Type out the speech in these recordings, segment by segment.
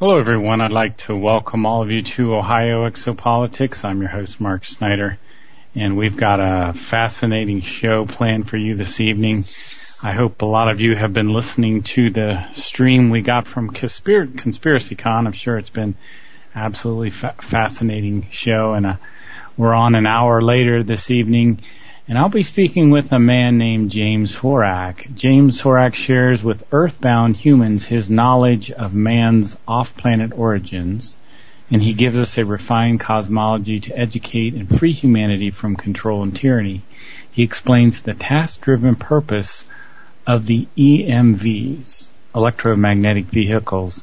Hello, everyone. I'd like to welcome all of you to Ohio Exopolitics. I'm your host, Mark Snider, and we've got a fascinating show planned for you this evening. I hope a lot of you have been listening to the stream we got from ConspiracyCon. I'm sure it's been absolutely fascinating show, and we're on an hour later this evening. And I'll be speaking with a man named James Horak. James Horak shares with earthbound humans his knowledge of man's off-planet origins, and he gives us a refined cosmology to educate and free humanity from control and tyranny. He explains the task-driven purpose of the EMVs, electromagnetic vehicles,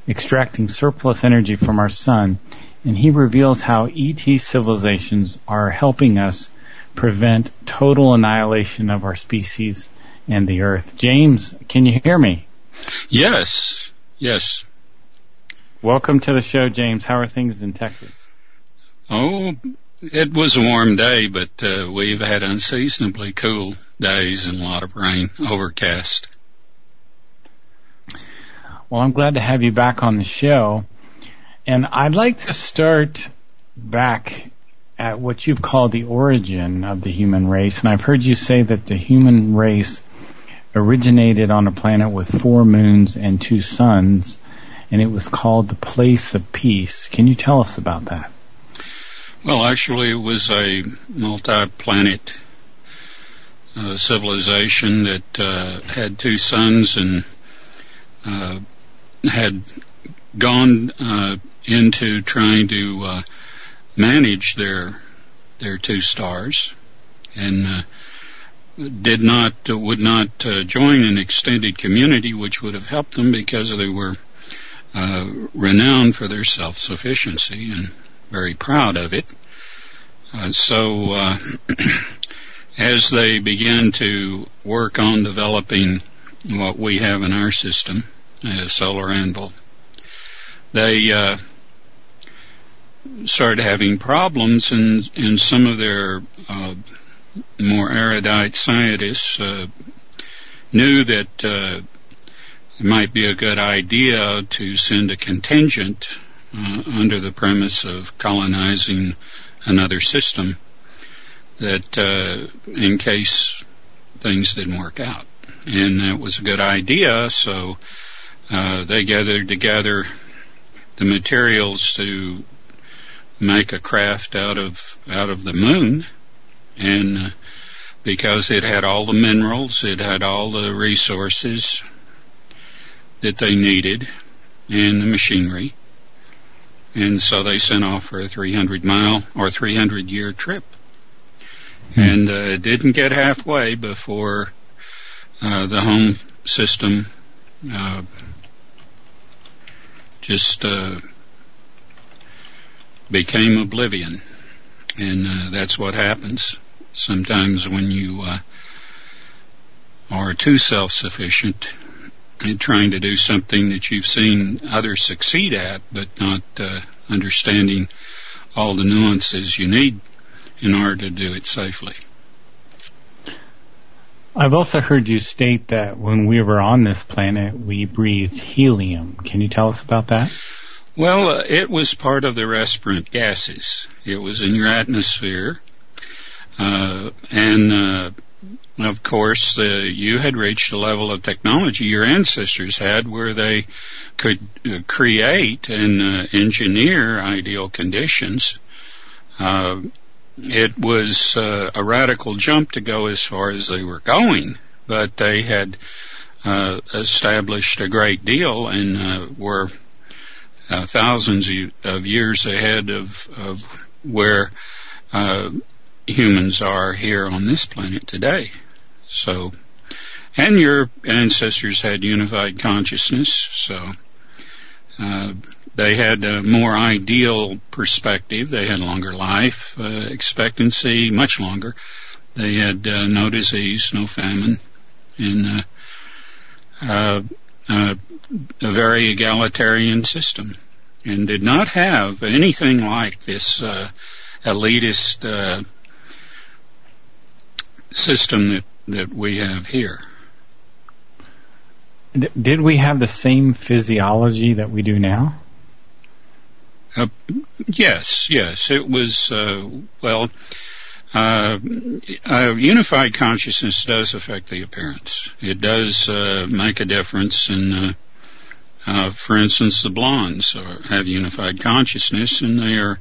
extracting surplus energy from our sun, and he reveals how ET civilizations are helping us prevent total annihilation of our species and the Earth. James, can you hear me? Yes. Welcome to the show, James. How are things in Texas? Oh, it was a warm day, but we've had unseasonably cool days and a lot of rain, overcast. Well, I'm glad to have you back on the show. And I'd like to start back at what you've called the origin of the human race. And I've heard you say that the human race originated on a planet with 4 moons and 2 suns, and it was called the Place of Peace. Can you tell us about that? Well, actually, it was a multi-planet civilization that had 2 suns and had gone into trying to manage their 2 stars, and would not join an extended community, which would have helped them because they were renowned for their self-sufficiency and very proud of it. So as they began to work on developing what we have in our system, a solar anvil, they started having problems, and some of their more erudite scientists knew that it might be a good idea to send a contingent under the premise of colonizing another system, that in case things didn't work out. And that was a good idea, so they gathered together the materials to make a craft out of the moon, and because it had all the minerals, it had all the resources that they needed and the machinery, and so they sent off for a 300-mile or 300-year trip, and didn't get halfway before the home system just became oblivion. And that's what happens sometimes when you are too self-sufficient and trying to do something that you've seen others succeed at, but not understanding all the nuances you need in order to do it safely. I've also heard you state that when we were on this planet, we breathed helium. Can you tell us about that? Well, it was part of the respirant gases. It was in your atmosphere. And of course, you had reached a level of technology your ancestors had where they could create and engineer ideal conditions. It was a radical jump to go as far as they were going, but they had established a great deal and were thousands of years ahead of where humans are here on this planet today. So, and your ancestors had unified consciousness, so they had a more ideal perspective. They had longer life expectancy, much longer. They had no disease, no famine, and a very egalitarian system, and did not have anything like this elitist system that we have here. Did we have the same physiology that we do now? Yes. It was, unified consciousness does affect the appearance. It does make a difference in, for instance, the blondes have unified consciousness, and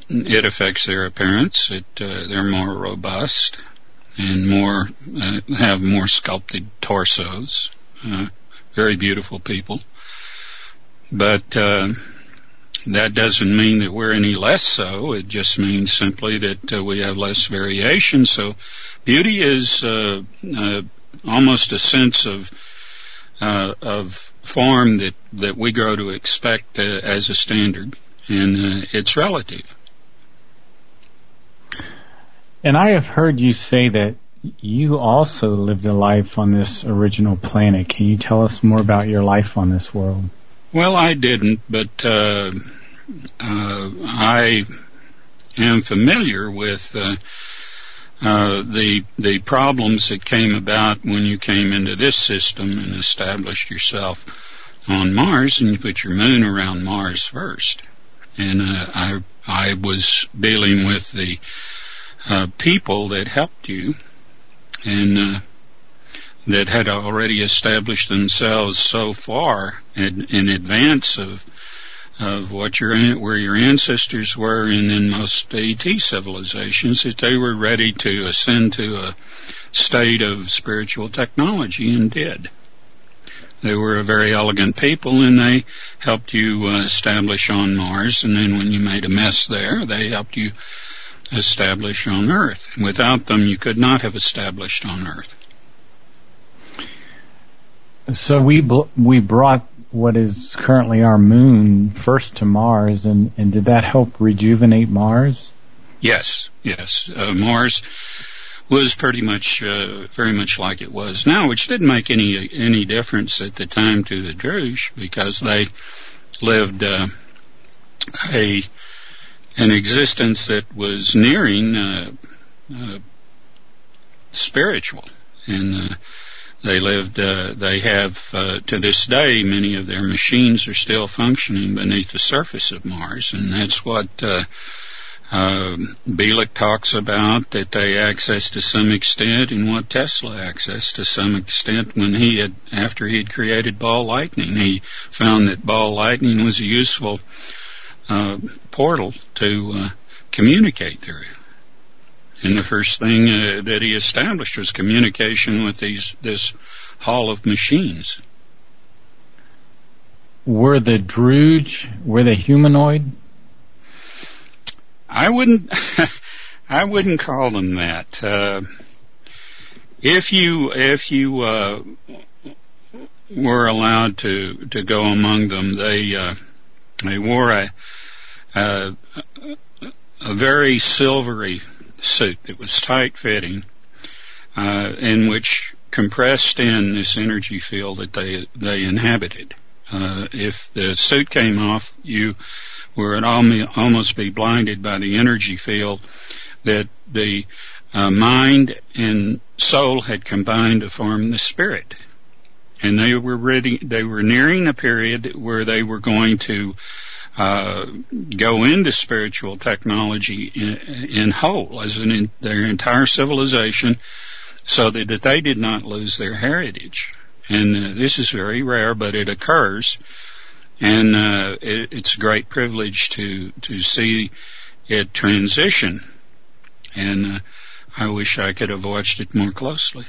it affects their appearance. They're more robust and have more sculpted torsos. Very beautiful people. But that doesn't mean that we're any less so. It just means simply that we have less variation. So beauty is almost a sense of form that we grow to expect as a standard, and it's relative. And I have heard you say that you also lived a life on this original planet. Can you tell us more about your life on this world? Well, I didn't, but I am familiar with the problems that came about when you came into this system and established yourself on Mars, and you put your moon around Mars first. And I was dealing with the people that helped you, and that had already established themselves so far in advance of where your ancestors were, and in most ET civilizations, that they were ready to ascend to a state of spiritual technology, and did. They were a very elegant people, and they helped you establish on Mars, and then when you made a mess there, they helped you establish on Earth. Without them, you could not have established on Earth. So we brought what is currently our moon first to Mars, and did that help rejuvenate Mars? Yes. Mars was pretty much, very much like it was now, which didn't make any difference at the time to the Druze, because they lived an existence that was nearing spiritual, and they have, to this day, many of their machines are still functioning beneath the surface of Mars, and that's what Bielik talks about, that they access to some extent, and what Tesla accessed to some extent after he had created ball lightning. He found that ball lightning was a useful portal to communicate through. And the first thing that he established was communication with this hall of machines. Were the Druze, were they humanoid? I wouldn't call them that. If you were allowed to go among them, they wore a very silvery suit. It was tight-fitting, in which compressed in this energy field that they inhabited. If the suit came off, you would almost be blinded by the energy field that the mind and soul had combined to form the spirit. And they were nearing a period where they were going to go into spiritual technology in whole, as in their entire civilization, so that they did not lose their heritage. And this is very rare, but it occurs, and it's a great privilege to see it transition. And I wish I could have watched it more closely.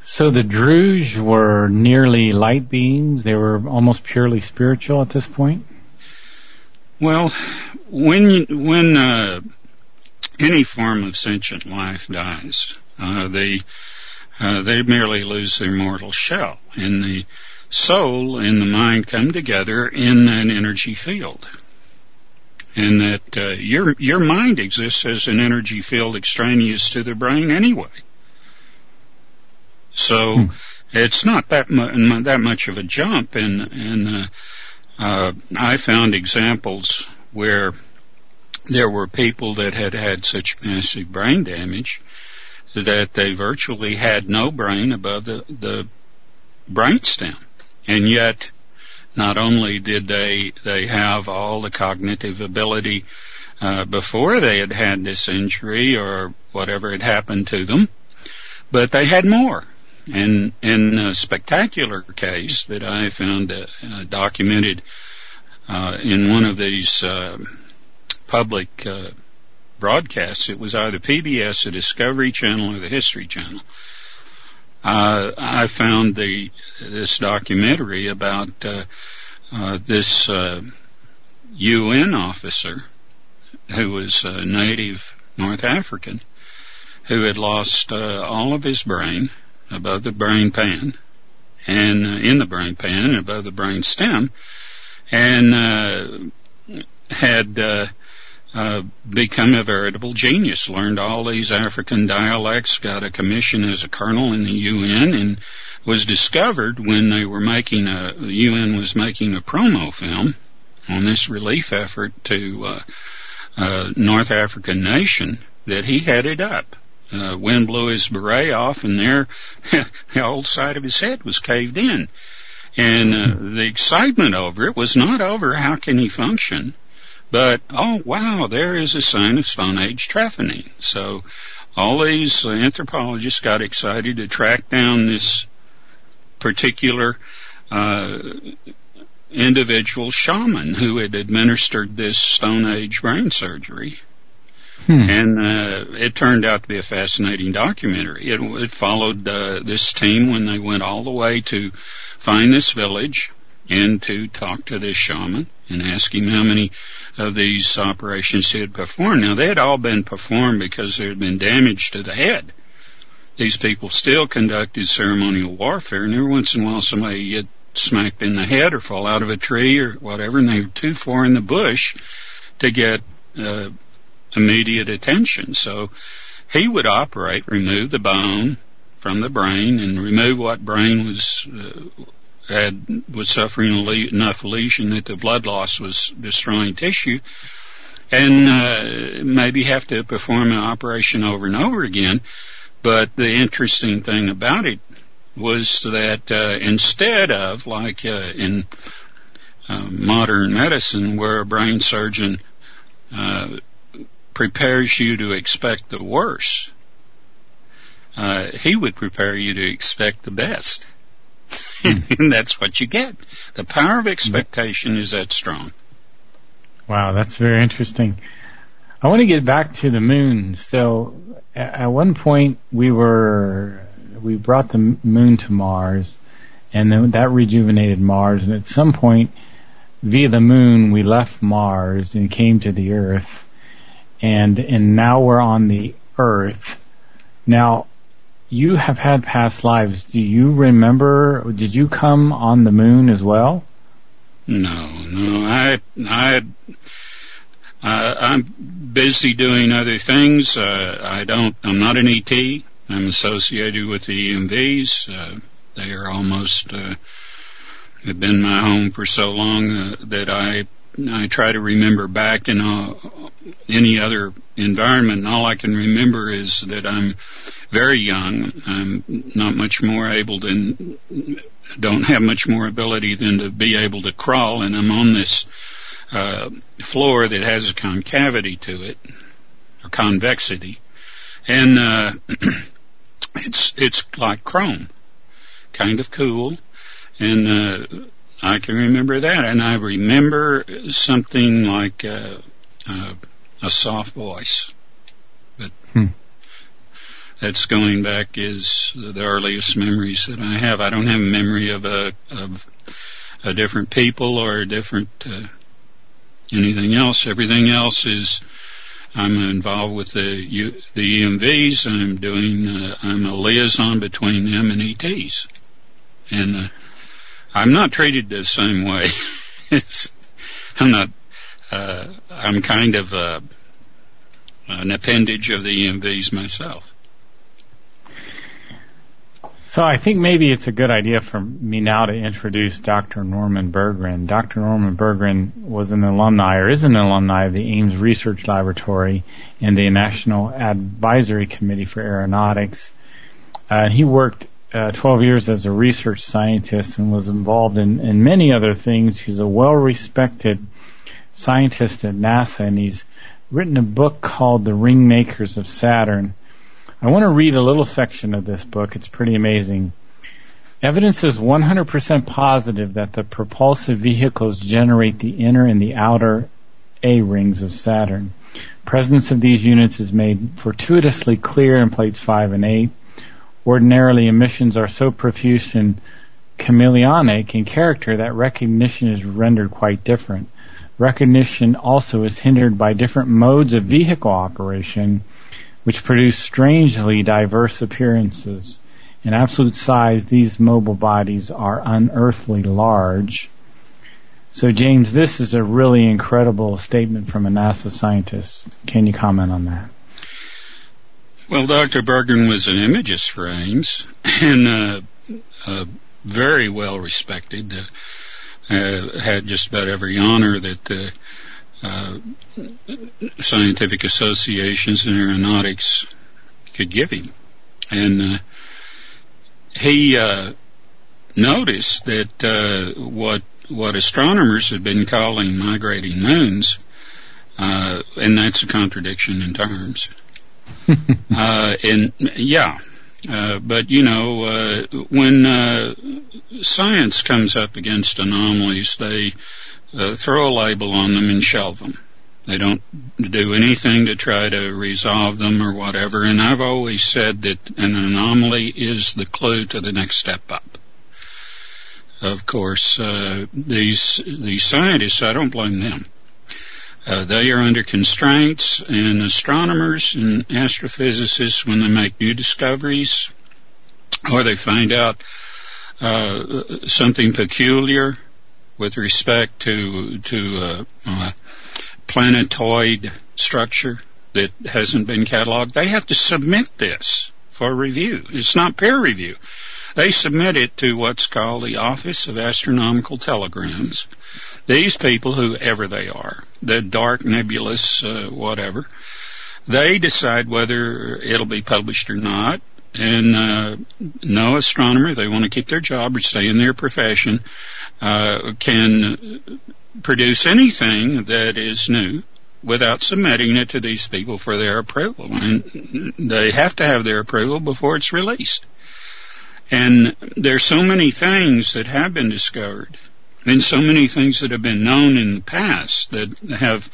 So the Druze were nearly light beings? They were almost purely spiritual at this point? Well, when any form of sentient life dies, they merely lose their mortal shell, and the soul and the mind come together in an energy field. And that your mind exists as an energy field extraneous to the brain anyway. So it's not that much of a jump, and I found examples where there were people that had such massive brain damage that they virtually had no brain above the brainstem. And yet, not only did they have all the cognitive ability before they had this injury or whatever had happened to them, but they had more. And in a spectacular case that I found documented in one of these public broadcasts, it was either PBS, the Discovery Channel, or the History Channel. I found this documentary about this UN officer who was a native North African who had lost all of his brain above the brain pan and in the brain pan and above the brain stem, and had become a veritable genius, learned all these African dialects, got a commission as a colonel in the UN, and was discovered when they were the UN was making a promo film on this relief effort to North African nation that he headed up. Wind blew his beret off, and there the old side of his head was caved in. And the excitement over it was not over how can he function, but, oh, wow, there is a sign of Stone Age trephining. So all these anthropologists got excited to track down this particular individual shaman who had administered this Stone Age brain surgery. And it turned out to be a fascinating documentary. It followed this team when they went all the way to find this village and to talk to this shaman and ask him how many of these operations he had performed. Now, they had all been performed because there had been damage to the head. These people still conducted ceremonial warfare, and every once in a while somebody get smacked in the head or fall out of a tree or whatever, and they were too far in the bush to get immediate attention. So he would operate, remove the bone from the brain and remove what brain was suffering enough lesion that the blood loss was destroying tissue, and maybe have to perform an operation over and over again. But the interesting thing about it was that instead of, like in modern medicine, where a brain surgeon prepares you to expect the worst, he would prepare you to expect the best. And that's what you get. The power of expectation is that strong. Wow, that's very interesting. I want to get back to the moon. So at one point we brought the moon to Mars, and then that rejuvenated Mars, and at some point via the moon we left Mars and came to the Earth, and now we're on the Earth. Now, you have had past lives. Do you remember, did you come on the moon as well? No. I'm busy doing other things. I'm not an ET. I'm associated with the EMVs. They are almost, have been my home for so long that I try to remember back in any other environment, and all I can remember is that I'm very young. I'm not much more don't have much more ability than to be able to crawl, and I'm on this floor that has a concavity to it, or convexity, and it's like chrome, kind of cool, and I can remember that, and I remember something like a soft voice, but that's going back is the earliest memories that I have. I don't have a memory of a different people or a different anything else. Everything else is I'm involved with the EMVs. I'm a liaison between them and ETs, and I'm not treated the same way. I'm kind of an appendage of the EMVs myself. So I think maybe it's a good idea for me now to introduce Dr. Norman Berggren. Dr. Norman Berggren was an alumni, or is an alumni, of the Ames Research Laboratory and the National Advisory Committee for Aeronautics. He worked 12 years as a research scientist and was involved in many other things. He's a well-respected scientist at NASA, and he's written a book called The Ringmakers of Saturn. I want to read a little section of this book. It's pretty amazing. Evidence is 100% positive that the propulsive vehicles generate the inner and the outer A rings of Saturn. Presence of these units is made fortuitously clear in plates 5 and 8. Ordinarily, emissions are so profuse and chameleonic in character that recognition is rendered quite different. Recognition also is hindered by different modes of vehicle operation, which produce strangely diverse appearances. In absolute size, these mobile bodies are unearthly large. So, James, this is a really incredible statement from a NASA scientist. Can you comment on that? Well, Dr. Berggren was an imagist for Ames, and very well respected. Had just about every honor that the scientific associations in aeronautics could give him. And he noticed that what astronomers had been calling migrating moons, and that's a contradiction in terms. But you know, when science comes up against anomalies, they throw a label on them and shelve them. They don't do anything to try to resolve them or whatever. And I've always said that an anomaly is the clue to the next step up. Of course, these scientists, I don't blame them. They are under constraints, and astronomers and astrophysicists, when they make new discoveries or they find out something peculiar with respect to planetoid structure that hasn't been cataloged, they have to submit this for review. It's not peer review. They submit it to what's called the Office of Astronomical Telegrams. These people, whoever they are, the dark, nebulous, whatever, they decide whether it'll be published or not. And no astronomer, they want to keep their job or stay in their profession, can produce anything that is new without submitting it to these people for their approval. And they have to have their approval before it's released. And there's so many things that have been discovered, and so many things that have been known in the past that have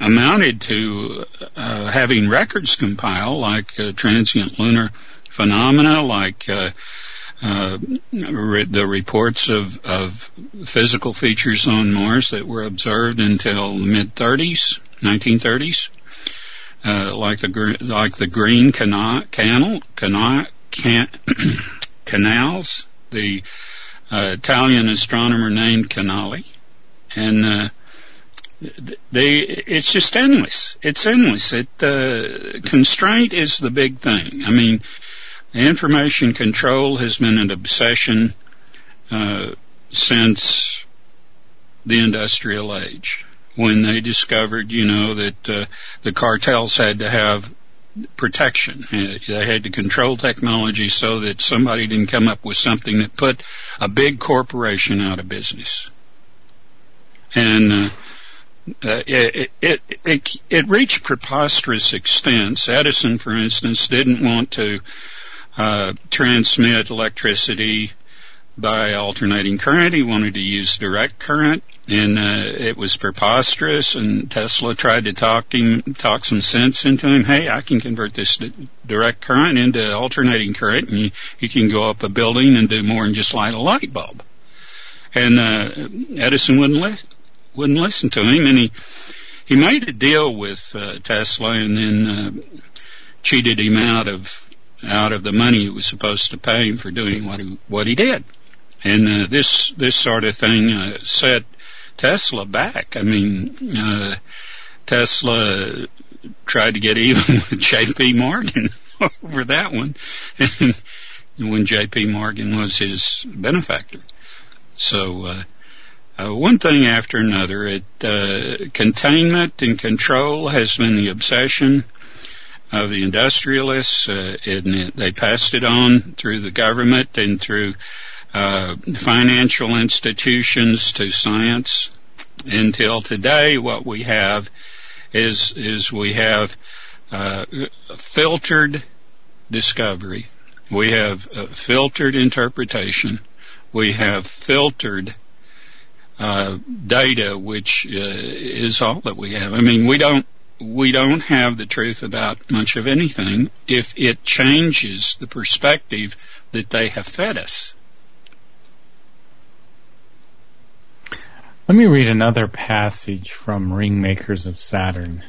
amounted to having records compiled, like transient lunar phenomena, like the reports of physical features on Mars that were observed until the mid-30s, 1930s, like the green canals, the Italian astronomer named Canali, and it's just endless. It's endless. Constraint is the big thing. I mean, information control has been an obsession since the industrial age, when they discovered, that the cartels had to have protection. They had to control technology so that somebody didn't come up with something that put a big corporation out of business. And it reached preposterous extents. Edison, for instance, didn't want to transmit electricity by alternating current. He wanted to use direct current, and it was preposterous, and Tesla tried to talk some sense into him. Hey, I can convert this direct current into alternating current, and you can go up a building and do more than just light a light bulb. And Edison wouldn't listen to him, and he made a deal with Tesla, and then cheated him out of the money he was supposed to pay him for doing what he did. And this sort of thing set Tesla back. I mean, Tesla tried to get even with J.P. Morgan over that one when J.P. Morgan was his benefactor. So one thing after another, containment and control has been the obsession of the industrialists, and they passed it on through the government and through financial institutions to science. Until today, what we have is we have filtered discovery, we have filtered interpretation, we have filtered data, which is all that we have. I mean, we don't have the truth about much of anything if it changes the perspective that they have fed us. Let me read another passage from Ringmakers of Saturn.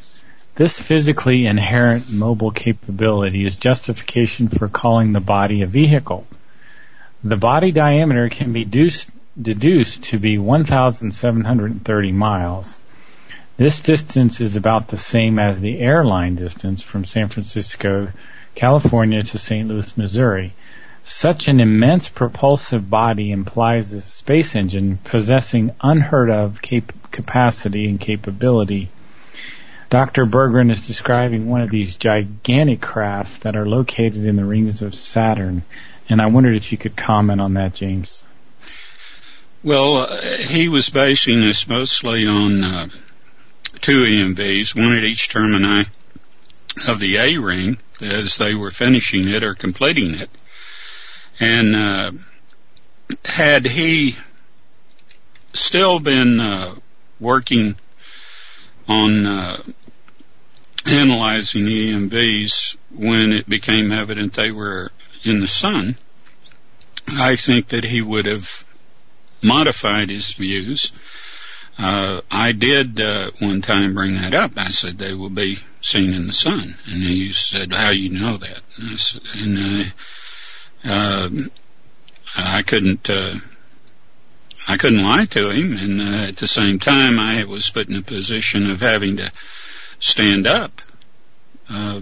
This physically inherent mobile capability is justification for calling the body a vehicle. The body diameter can be deduced to be 1,730 miles. This distance is about the same as the airline distance from San Francisco, California to St. Louis, Missouri. Such an immense propulsive body implies a space engine possessing unheard of capacity and capability. Dr. Berggren is describing one of these gigantic crafts that are located in the rings of Saturn, and I wondered if you could comment on that, James. Well, he was basing this mostly on two EMVs, one at each termini of the A ring as they were finishing it or completing it. And had he still been working on analyzing the EMVs when it became evident they were in the sun, I think that he would have modified his views. I did one time bring that up. I said they will be seen in the sun, and he said, "How you know that?" And I said, I couldn't lie to him, and at the same time, I was put in a position of having to stand up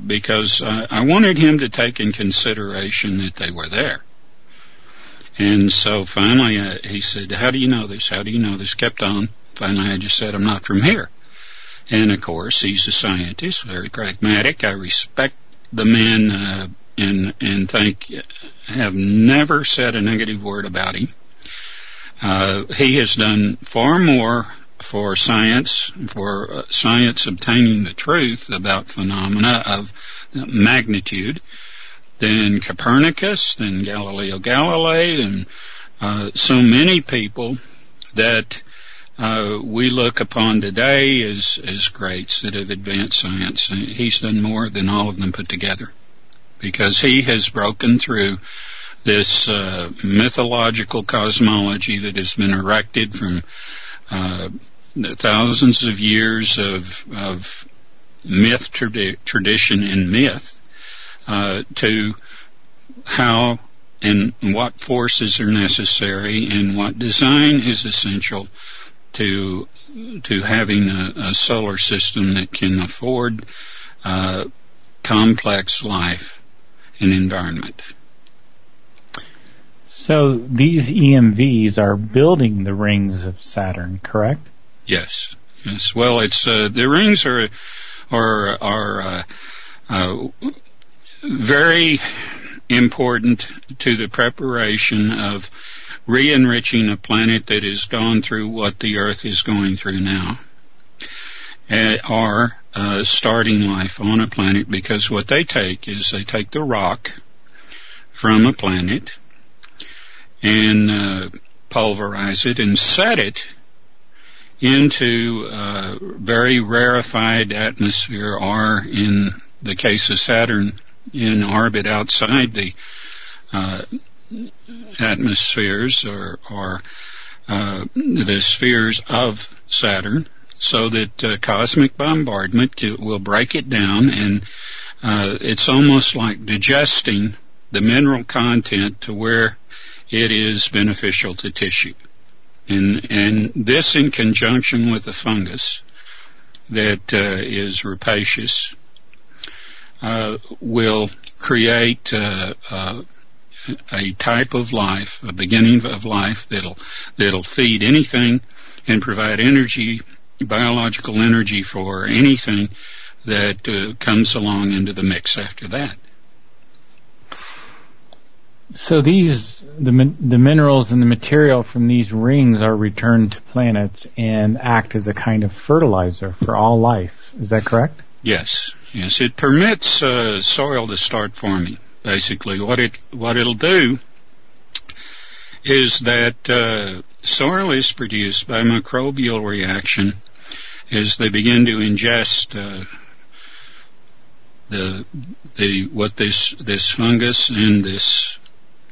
because I wanted him to take in consideration that they were there. And so finally, he said, "How do you know this? How do you know this?" Kept on. Finally, I just said, "I'm not from here." And of course, he's a scientist, very pragmatic. I respect the man and have never said a negative word about him. He has done far more for science obtaining the truth about phenomena of magnitude than Copernicus, than Galileo Galilei, and so many people that we look upon today as greats that have advanced science. He's done more than all of them put together, because he has broken through this mythological cosmology that has been erected from the thousands of years of myth, tradition, and myth to how and what forces are necessary and what design is essential to having a solar system that can afford complex life and environment. So these EMVs are building the rings of Saturn, correct? Yes. Well, it's the rings are very important to the preparation of re-enriching a planet that has gone through what the Earth is going through now, or starting life on a planet, because what they take is they take the rock from a planet and pulverize it and set it into very rarefied atmosphere, or in the case of Saturn, in orbit outside the atmospheres or the spheres of Saturn, so that cosmic bombardment will break it down, and it's almost like digesting the mineral content to where it is beneficial to tissue. And this, in conjunction with a fungus that is rapacious, will create a type of life, a beginning of life that'll feed anything and provide energy, biological energy for anything that comes along into the mix after that. So the minerals and the material from these rings are returned to planets and act as a kind of fertilizer for all life. Is that correct? Yes. It permits soil to start forming. Basically, what it'll do is that soil is produced by microbial reaction as they begin to ingest what this fungus and this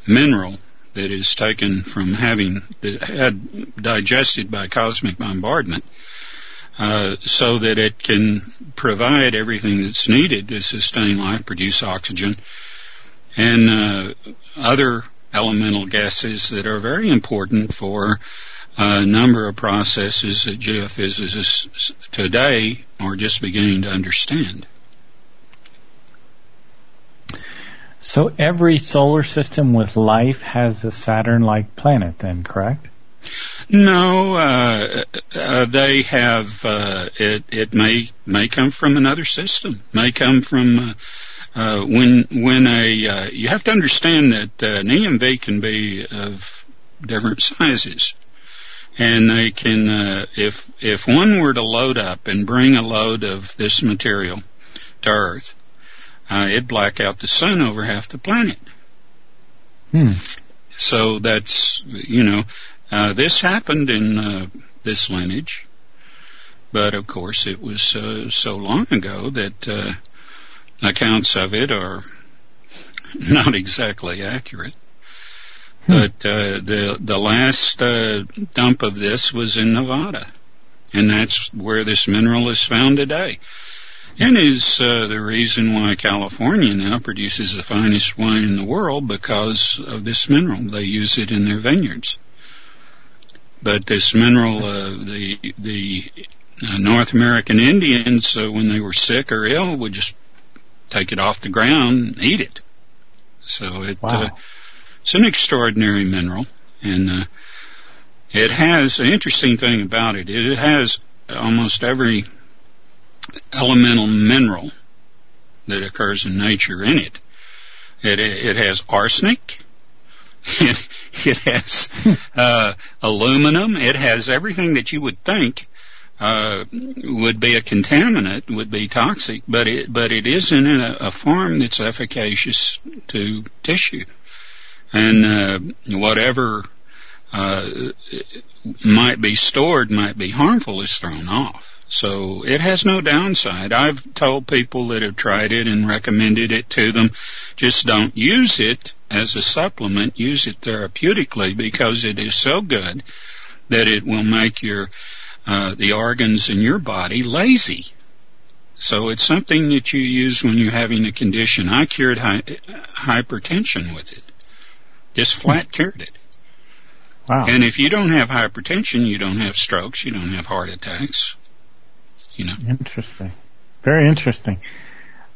mineral that is taken from having had digested by cosmic bombardment, so that it can provide everything that's needed to sustain life, produce oxygen, and other elemental gases that are very important for a number of processes that geophysicists today are just beginning to understand. So every solar system with life has a Saturn-like planet then, correct? No, they have, it may come from another system, may come from, you have to understand that an EMV can be of different sizes. And they can, if one were to load up and bring a load of this material to Earth, it'd black out the sun over half the planet. So that's, this happened in this lineage, but of course it was so long ago that accounts of it are not exactly accurate. But the last dump of this was in Nevada, and that's where this mineral is found today. And is the reason why California now produces the finest wine in the world, because of this mineral. They use it in their vineyards. But this mineral, the North American Indians, when they were sick or ill, would just take it off the ground and eat it. So it's an extraordinary mineral. And it has, an interesting thing about it, it has almost every elemental mineral that occurs in nature in it. It has arsenic. It has aluminum. It has everything that you would think would be a contaminant, would be toxic, but it is in a form that's efficacious to tissue. And whatever might be stored, might be harmful, is thrown off. So it has no downside. I've told people that have tried it and recommended it to them, just don't use it as a supplement, use it therapeutically, because it is so good that it will make the organs in your body lazy. So it's something that you use when you're having a condition. I cured hypertension with it. Just flat cured it. Wow. And if you don't have hypertension, you don't have strokes, you don't have heart attacks. Interesting. Very interesting.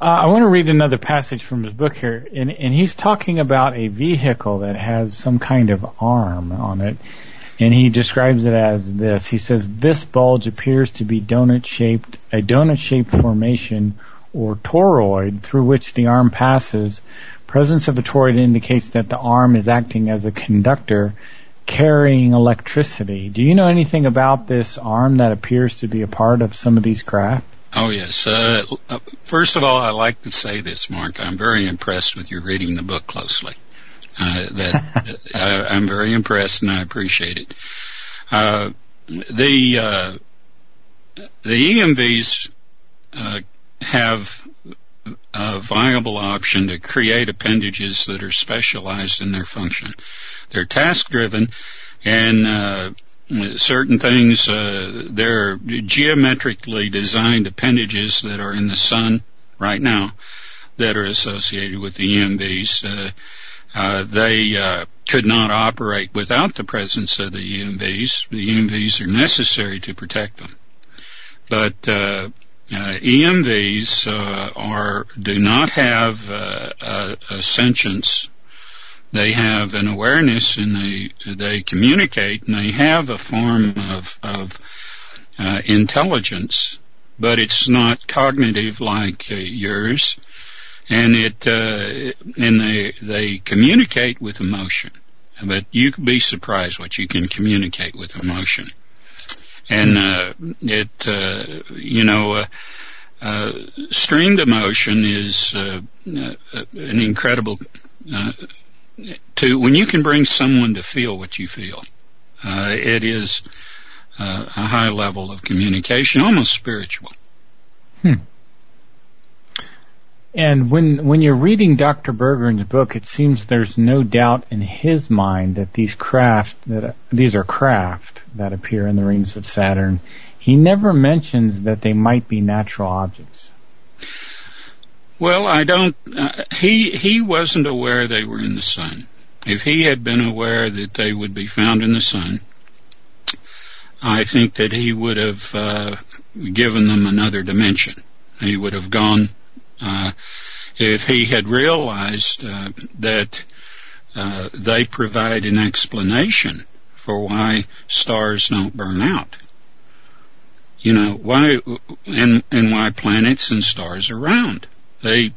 I want to read another passage from his book here, and he's talking about a vehicle that has some kind of arm on it, and he describes it as this. He says, this bulge appears to be a donut-shaped formation or toroid through which the arm passes. Presence of a toroid indicates that the arm is acting as a conductor carrying electricity. Do you know anything about this arm that appears to be a part of some of these craft? Oh, yes. First of all, I like to say this, Mark. I'm very impressed with your reading the book closely. I'm very impressed, and I appreciate it. The EMVs have a viable option to create appendages that are specialized in their function. They're task-driven, and certain things, they're geometrically designed appendages that are in the sun right now that are associated with the EMVs. They could not operate without the presence of the EMVs. The EMVs are necessary to protect them. But EMVs do not have a sentience. They have an awareness, and they communicate, and they have a form of intelligence, but it's not cognitive like yours, and they communicate with emotion. But you could be surprised what you can communicate with emotion. And streamed emotion is an incredible when you can bring someone to feel what you feel. It is a high level of communication, almost spiritual. And when you're reading Dr. Berggrun's book, it seems there's no doubt in his mind that these are craft that appear in the rings of Saturn. He never mentions that they might be natural objects. Well, I don't. He wasn't aware they were in the sun. If he had been aware that they would be found in the sun, I think that he would have given them another dimension. He would have gone. If he had realized that they provide an explanation for why stars don't burn out, why and why planets and stars are round. They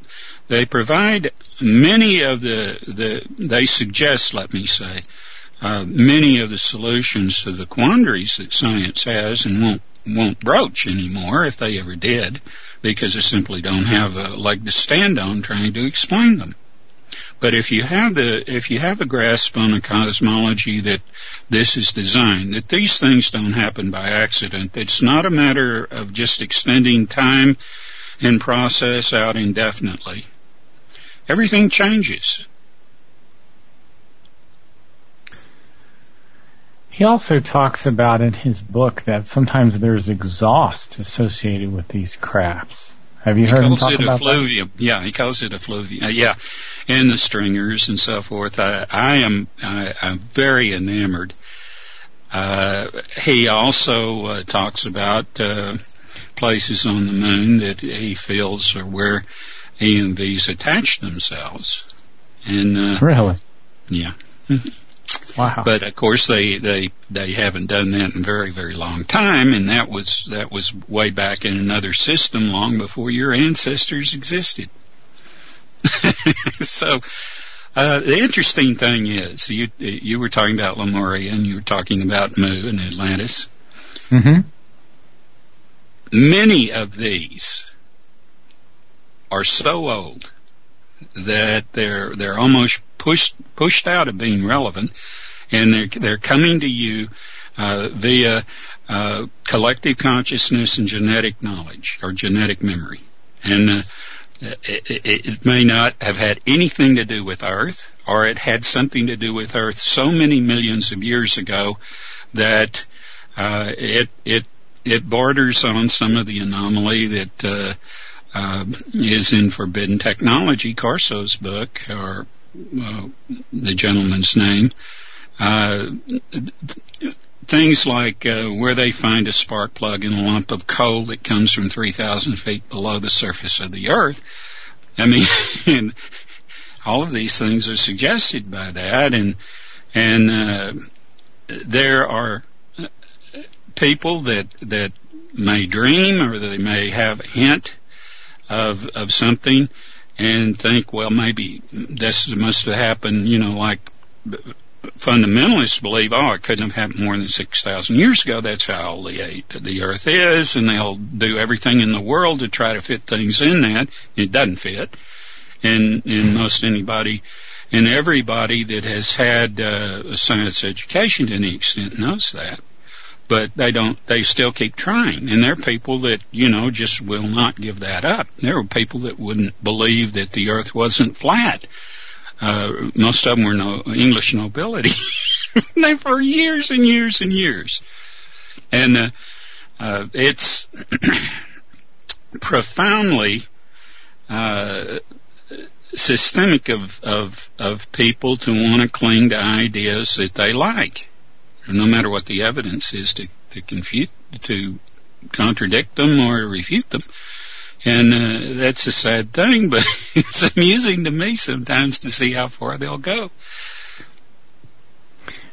provide many of they suggest, let me say, many of the solutions to the quandaries that science has and won't broach anymore if they ever did, because they simply don't have a leg to stand on trying to explain them. But if you have a grasp on a cosmology that this is designed, that these things don't happen by accident, it's not a matter of just extending time and process out indefinitely. Everything changes. He also talks about in his book that sometimes there's exhaust associated with these crafts. Have you heard him talk about effluvium? That? Yeah, he calls it effluvium. Yeah, and the stringers and so forth. I'm very enamored. He also talks about places on the moon that he feels are where EMVs attach themselves. And really? Yeah. Wow. But of course they haven't done that in a very, very long time, and that was way back in another system long before your ancestors existed. So the interesting thing is you were talking about Lemuria and you were talking about Mu and Atlantis. Mm-hmm. Many of these are so old that they're almost pushed out of being relevant, and they're coming to you via collective consciousness and genetic knowledge or genetic memory. And it may not have had anything to do with Earth, or it had something to do with Earth so many millions of years ago that it borders on some of the anomaly that is in Forbidden Technology, Corso's book, or the gentleman's name. Things like where they find a spark plug in a lump of coal that comes from 3,000 feet below the surface of the Earth. I mean, and all of these things are suggested by that, and there are people that may dream, or they may have a hint of something and think, well, maybe this must have happened, like fundamentalists believe, it couldn't have happened more than 6,000 years ago. That's how old the Earth is, and they'll do everything in the world to try to fit things in that. It doesn't fit. And most anybody and everybody that has had a science education to any extent knows that. But they still keep trying. And there are people that, just will not give that up. There are people that wouldn't believe that the Earth wasn't flat. Most of them were English nobility. For years and years and years. And it's profoundly systemic of people to want to cling to ideas that they like, no matter what the evidence is to confute, to contradict them or refute them. And that's a sad thing, but it's amusing to me sometimes to see how far they'll go.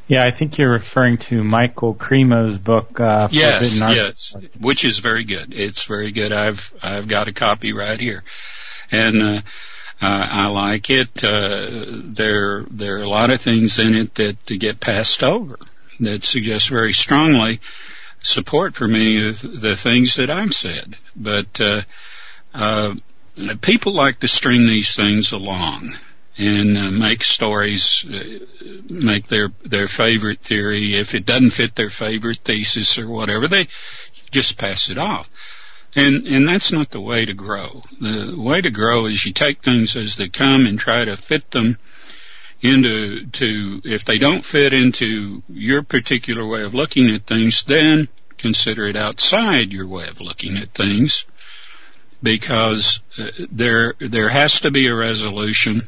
Yeah, I think you're referring to Michael Cremo's book, Forbidden Art. Yes, which is very good. It's very good. I've got a copy right here, and I like it. There are a lot of things in it that get passed over that suggest very strongly support for many of the things that I've said. But people like to string these things along and make stories, make their favorite theory. If it doesn't fit their favorite thesis or whatever, they just pass it off. And that's not the way to grow. The way to grow is you take things as they come and try to fit them if they don't fit into your particular way of looking at things, then consider it outside your way of looking at things, because there has to be a resolution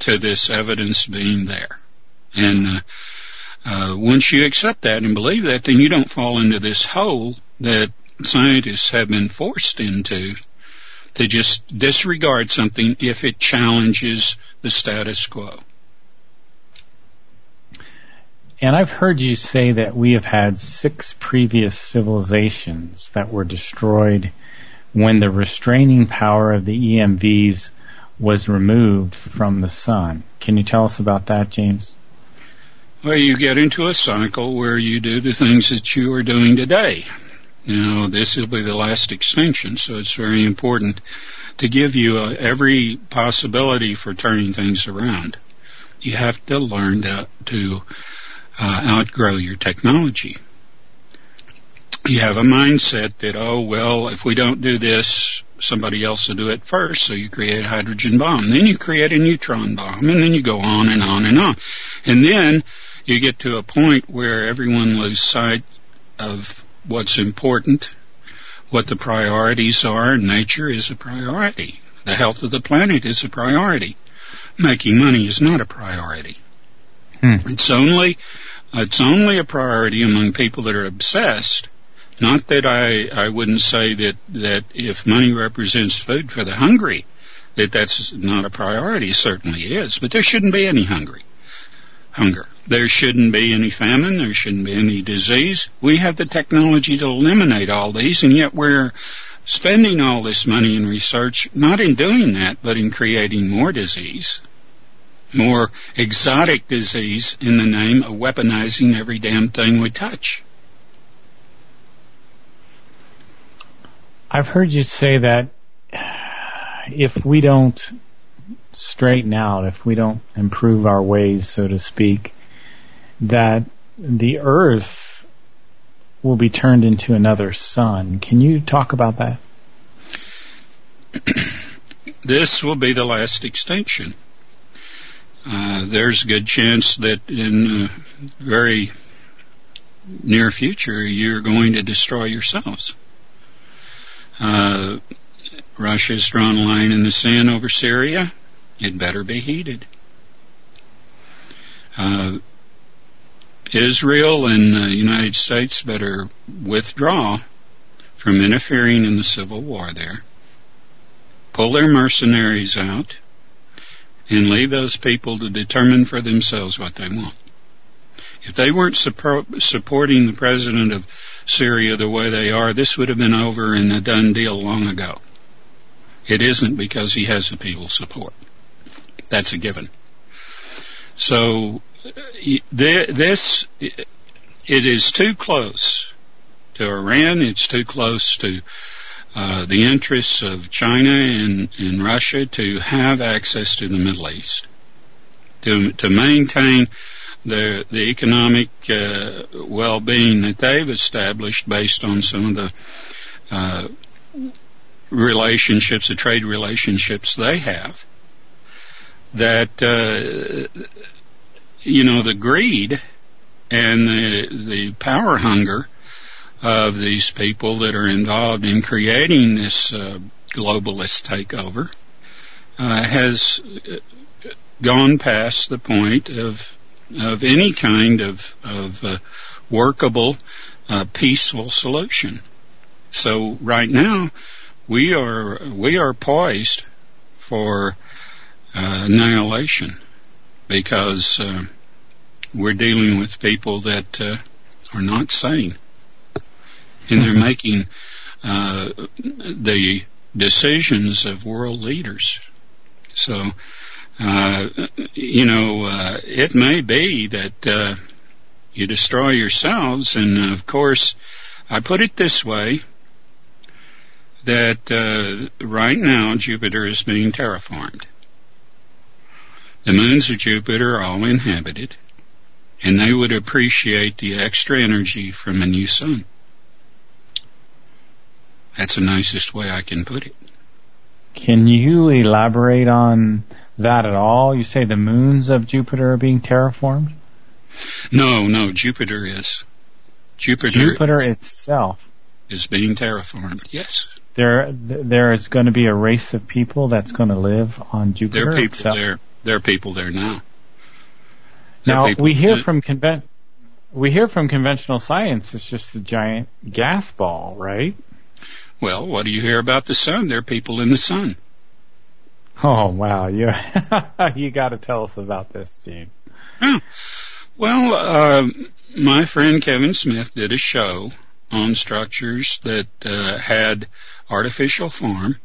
to this evidence being there. And once you accept that and believe that, then you don't fall into this hole that scientists have been forced into, to just disregard something if it challenges the status quo. And I've heard you say that we have had 6 previous civilizations that were destroyed when the restraining power of the EMVs was removed from the sun. Can you tell us about that, James? Well, you get into a cycle where you do the things that you are doing today. Now, this will be the last extinction, so it's very important to give you every possibility for turning things around. You have to learn to outgrow your technology. You have a mindset that, oh, well, if we don't do this, somebody else will do it first, so you create a hydrogen bomb. Then you create a neutron bomb, and then you go on and on and on. And then you get to a point where everyone loses sight of what's important, what the priorities are. Nature is a priority. The health of the planet is a priority. Making money is not a priority. It's only a priority among people that are obsessed. Not that I wouldn't say that if money represents food for the hungry, that's not a priority. It certainly is. But there shouldn't be any hunger. There shouldn't be any famine. There shouldn't be any disease. We have the technology to eliminate all these, and yet we're spending all this money in research, not in doing that, but in creating more disease, more exotic disease, in the name of weaponizing every damn thing we touch. I've heard you say that if we don't straighten out, if we don't improve our ways, so to speak, that the earth will be turned into another sun. Can you talk about that? This will be the last extinction. There's a good chance that in the very near future you're going to destroy yourselves. Russia's drawn a line in the sand over Syria. It better be heeded. Israel and the United States better withdraw from interfering in the civil war there. Pull their mercenaries out and leave those people to determine for themselves what they want. If they weren't supporting the president of Syria the way they are, this would have been over and a done deal long ago. It isn't, because he has the people's support. That's a given. So it is too close to Iran. It's too close to the interests of China and Russia to have access to the Middle East, to maintain the economic well-being that they've established based on some of the relationships, the trade relationships they have. That the greed and the power hunger of these people that are involved in creating this globalist takeover has gone past the point of any kind of workable, peaceful solution. So right now, we are poised for annihilation because we're dealing with people that are not sane, and they're making the decisions of world leaders. So, it may be that you destroy yourselves, and of course, I put it this way, that right now Jupiter is being terraformed. The moons of Jupiter are all inhabited, and they would appreciate the extra energy from a new sun. That's the nicest way I can put it. Can you elaborate on that at all? You say the moons of Jupiter are being terraformed? No, Jupiter is. Jupiter itself is being terraformed, yes. There is going to be a race of people that's going to live on Jupiter itself. There are people there now. Now, we hear from conventional science it's just a giant gas ball, right? Well, what do you hear about the sun? There are people in the sun. Oh, wow. You got to tell us about this, Gene. Oh. Well, my friend Kevin Smith did a show on structures that had artificial form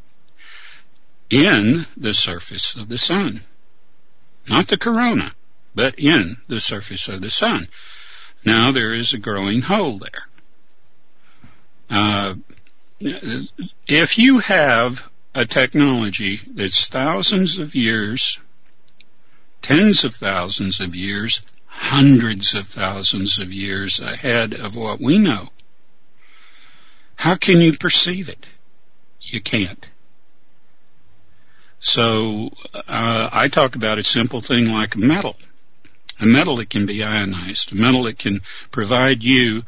in the surface of the sun. Not the corona, but in the surface of the sun. Now there is a growing hole there. If you have a technology that's thousands of years, tens of thousands of years, hundreds of thousands of years ahead of what we know, how can you perceive it? You can't. So I talk about a simple thing like a metal that can be ionized, a metal that can provide you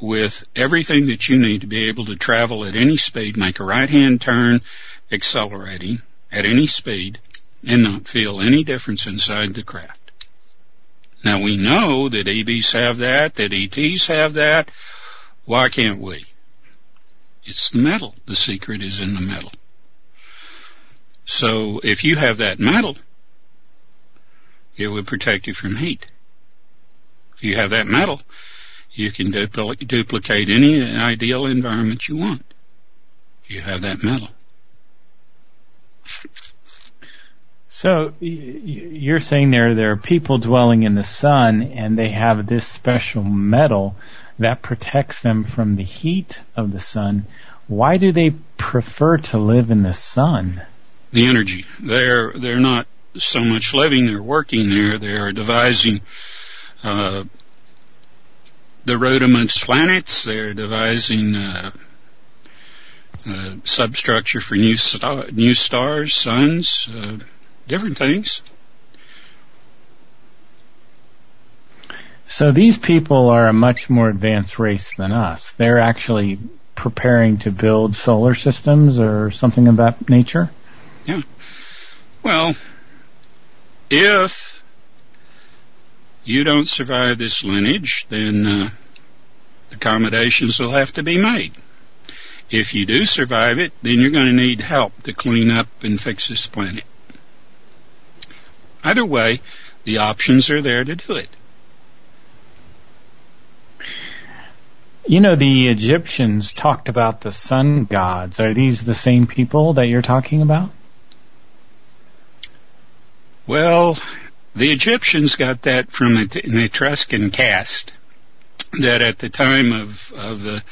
with everything that you need to be able to travel at any speed, make a right-hand turn, accelerating at any speed, and not feel any difference inside the craft. Now we know that EVs have that ETs have that. Why can't we? It's the metal. The secret is in the metal. So if you have that metal, it would protect you from heat. If you have that metal, you can duplicate any ideal environment you want. If you have that metal. So you're saying there are people dwelling in the sun, and they have this special metal that protects them from the heat of the sun. Why do they prefer to live in the sun? The energy. They're not so much living, they're working there. They are devising the rudiments planets. They're devising substructure for new stars, suns, different things. So these people are a much more advanced race than us. They're actually preparing to build solar systems or something of that nature? Yeah. Well, if you don't survive this lineage, then accommodations will have to be made. If you do survive it, then you're going to need help to clean up and fix this planet. Either way, the options are there to do it. You know, the Egyptians talked about the sun gods. Are these the same people that you're talking about? Well, the Egyptians got that from an Etruscan caste that at the time of the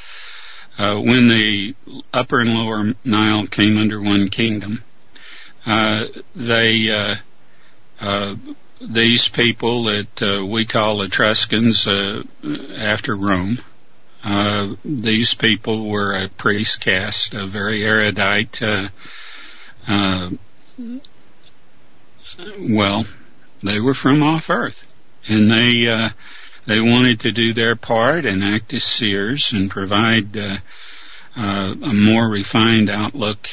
when the Upper and Lower Nile came under one kingdom, these people that we call Etruscans after Rome, these people were a priest caste, a very erudite. Well, they were from off Earth, and they wanted to do their part and act as seers and provide a more refined outlook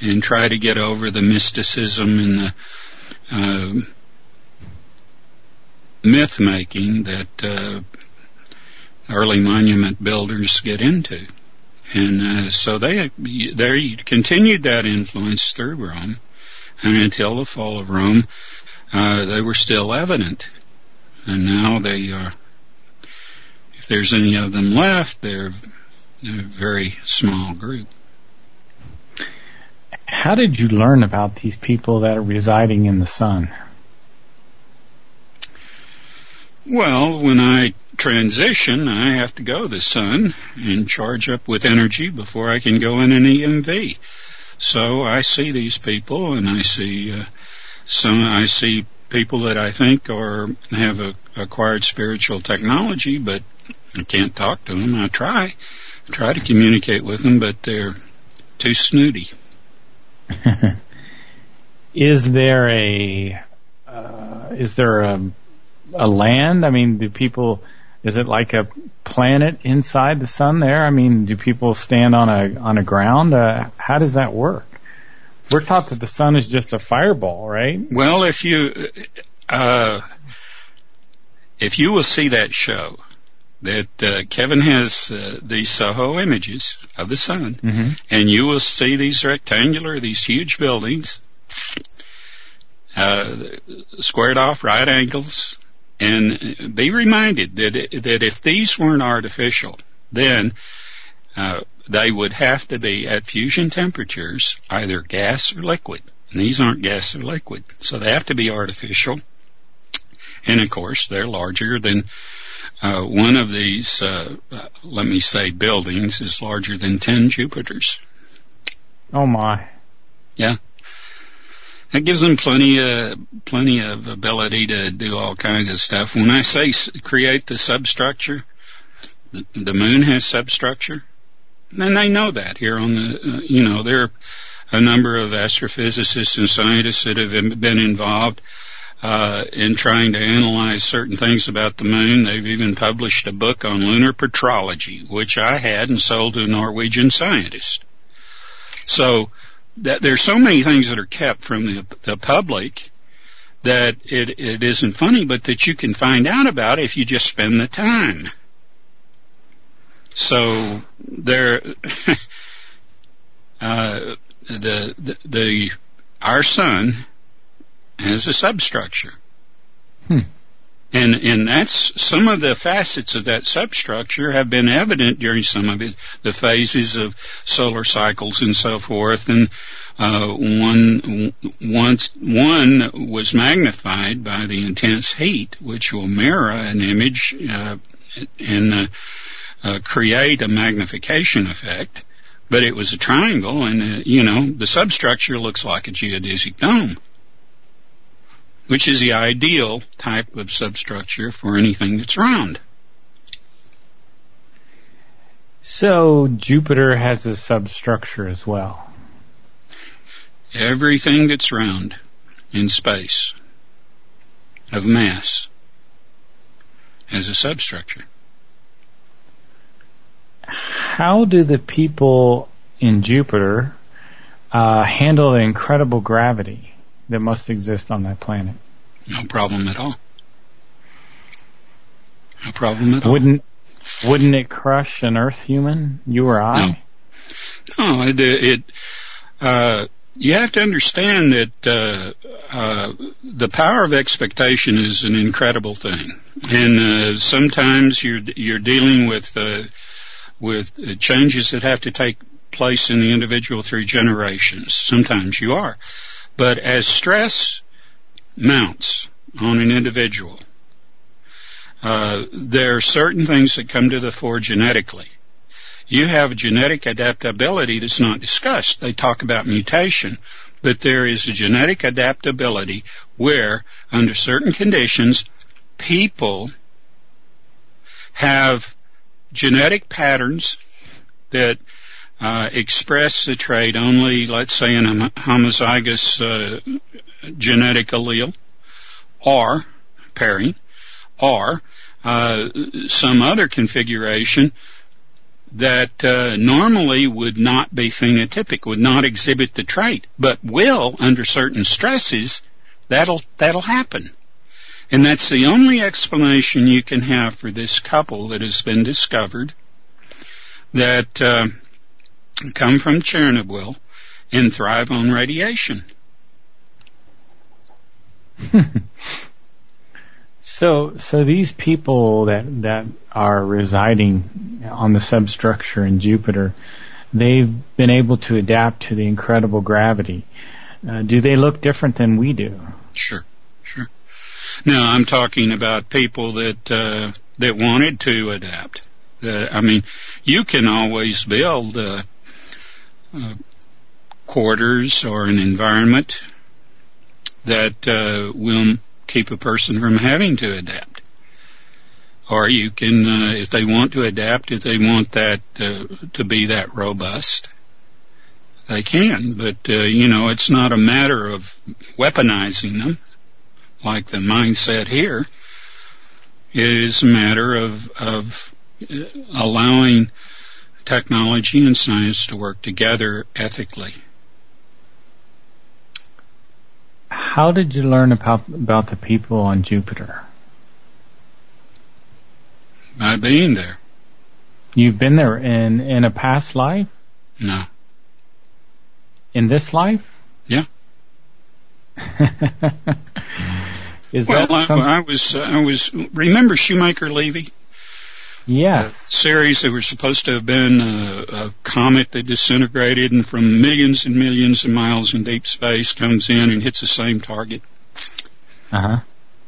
and try to get over the mysticism and the myth making that early monument builders get into. And so they continued that influence through Rome, and until the fall of Rome, they were still evident. And now they are, if there's any of them left, they're a very small group. How did you learn about these people that are residing in the sun? Well, when I transition, I have to go to the sun and charge up with energy before I can go in an EMV. So I see these people, and I see people that I think have acquired spiritual technology, but I can't talk to them. I try to communicate with them, but they're too snooty. Is there a land? I mean, is it like a planet inside the sun there? I mean, do people stand on a ground? How does that work? We're taught that the sun is just a fireball, right? Well, if you will see that show, that Kevin has these Soho images of the sun, mm-hmm. and you will see these huge buildings, squared off right angles, and be reminded that if these weren't artificial, then they would have to be at fusion temperatures, either gas or liquid. And these aren't gas or liquid, so they have to be artificial. And of course, they're larger than one of these, buildings is larger than 10 Jupiters. Oh my. Yeah. That gives them plenty of ability to do all kinds of stuff. When I say create the substructure, the moon has substructure, and they know that here on the, there are a number of astrophysicists and scientists that have been involved in trying to analyze certain things about the moon. They've even published a book on lunar petrology, which I had and sold to a Norwegian scientist. So there's so many things that are kept from the public that it isn't funny, but that you can find out about if you just spend the time. So our sun has a substructure. And that's some of the facets of that substructure have been evident during some of the phases of solar cycles and so forth. And one was magnified by the intense heat, which will mirror an image and create a magnification effect. But it was a triangle, and the substructure looks like a geodesic dome, which is the ideal type of substructure for anything that's round. So Jupiter has a substructure as well. Everything that's round in space of mass has a substructure. How do the people in Jupiter handle the incredible gravity that must exist on that planet? No problem at all. No problem at all. Wouldn't it crush an Earth human, you or I? No, you have to understand that the power of expectation is an incredible thing, and sometimes you're dealing with changes that have to take place in the individual through generations. Sometimes you are. But as stress mounts on an individual, there are certain things that come to the fore genetically. You have genetic adaptability that's not discussed. They talk about mutation, but there is a genetic adaptability where, under certain conditions, people have genetic patterns that express the trait only, let's say, in a homozygous genetic allele, or pairing, or some other configuration that normally would not be phenotypic, would not exhibit the trait, but will, under certain stresses, that'll happen. And that's the only explanation you can have for this couple that has been discovered, that come from Chernobyl and thrive on radiation. So these people that are residing on the substructure in Jupiter, they've been able to adapt to the incredible gravity. Do they look different than we do? Sure. Now, I'm talking about people that wanted to adapt. You can always build quarters or an environment that will keep a person from having to adapt. Or you can, if they want to adapt, if they want that to be that robust, they can. But, it's not a matter of weaponizing them, like the mindset here. It is a matter of allowing technology and science to work together ethically. How did you learn about the people on Jupiter? By being there. You've been there in a past life? No. In this life? Yeah. I was. Remember Shoemaker-Levy? Yes. Series that were supposed to have been a comet that disintegrated and from millions and millions of miles in deep space comes in and hits the same target. Uh-huh.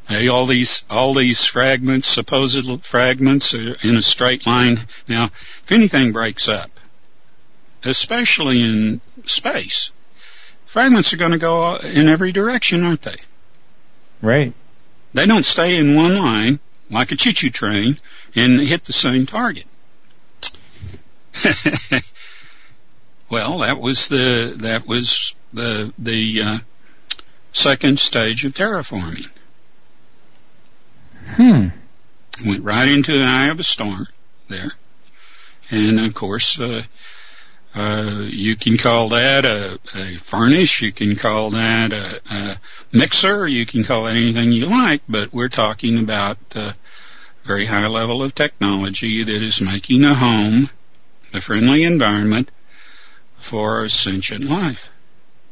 Hey, all these fragments, supposed fragments, are in a straight line. Now, if anything breaks up, especially in space, fragments are going to go in every direction, aren't they? Right. They don't stay in one line like a choo-choo train and hit the same target. Well, that was the second stage of terraforming. Went right into the eye of a storm there, and of course, you can call that a furnace, you can call that a mixer, you can call it anything you like, but we're talking about a very high level of technology that is making a home, a friendly environment for a sentient life,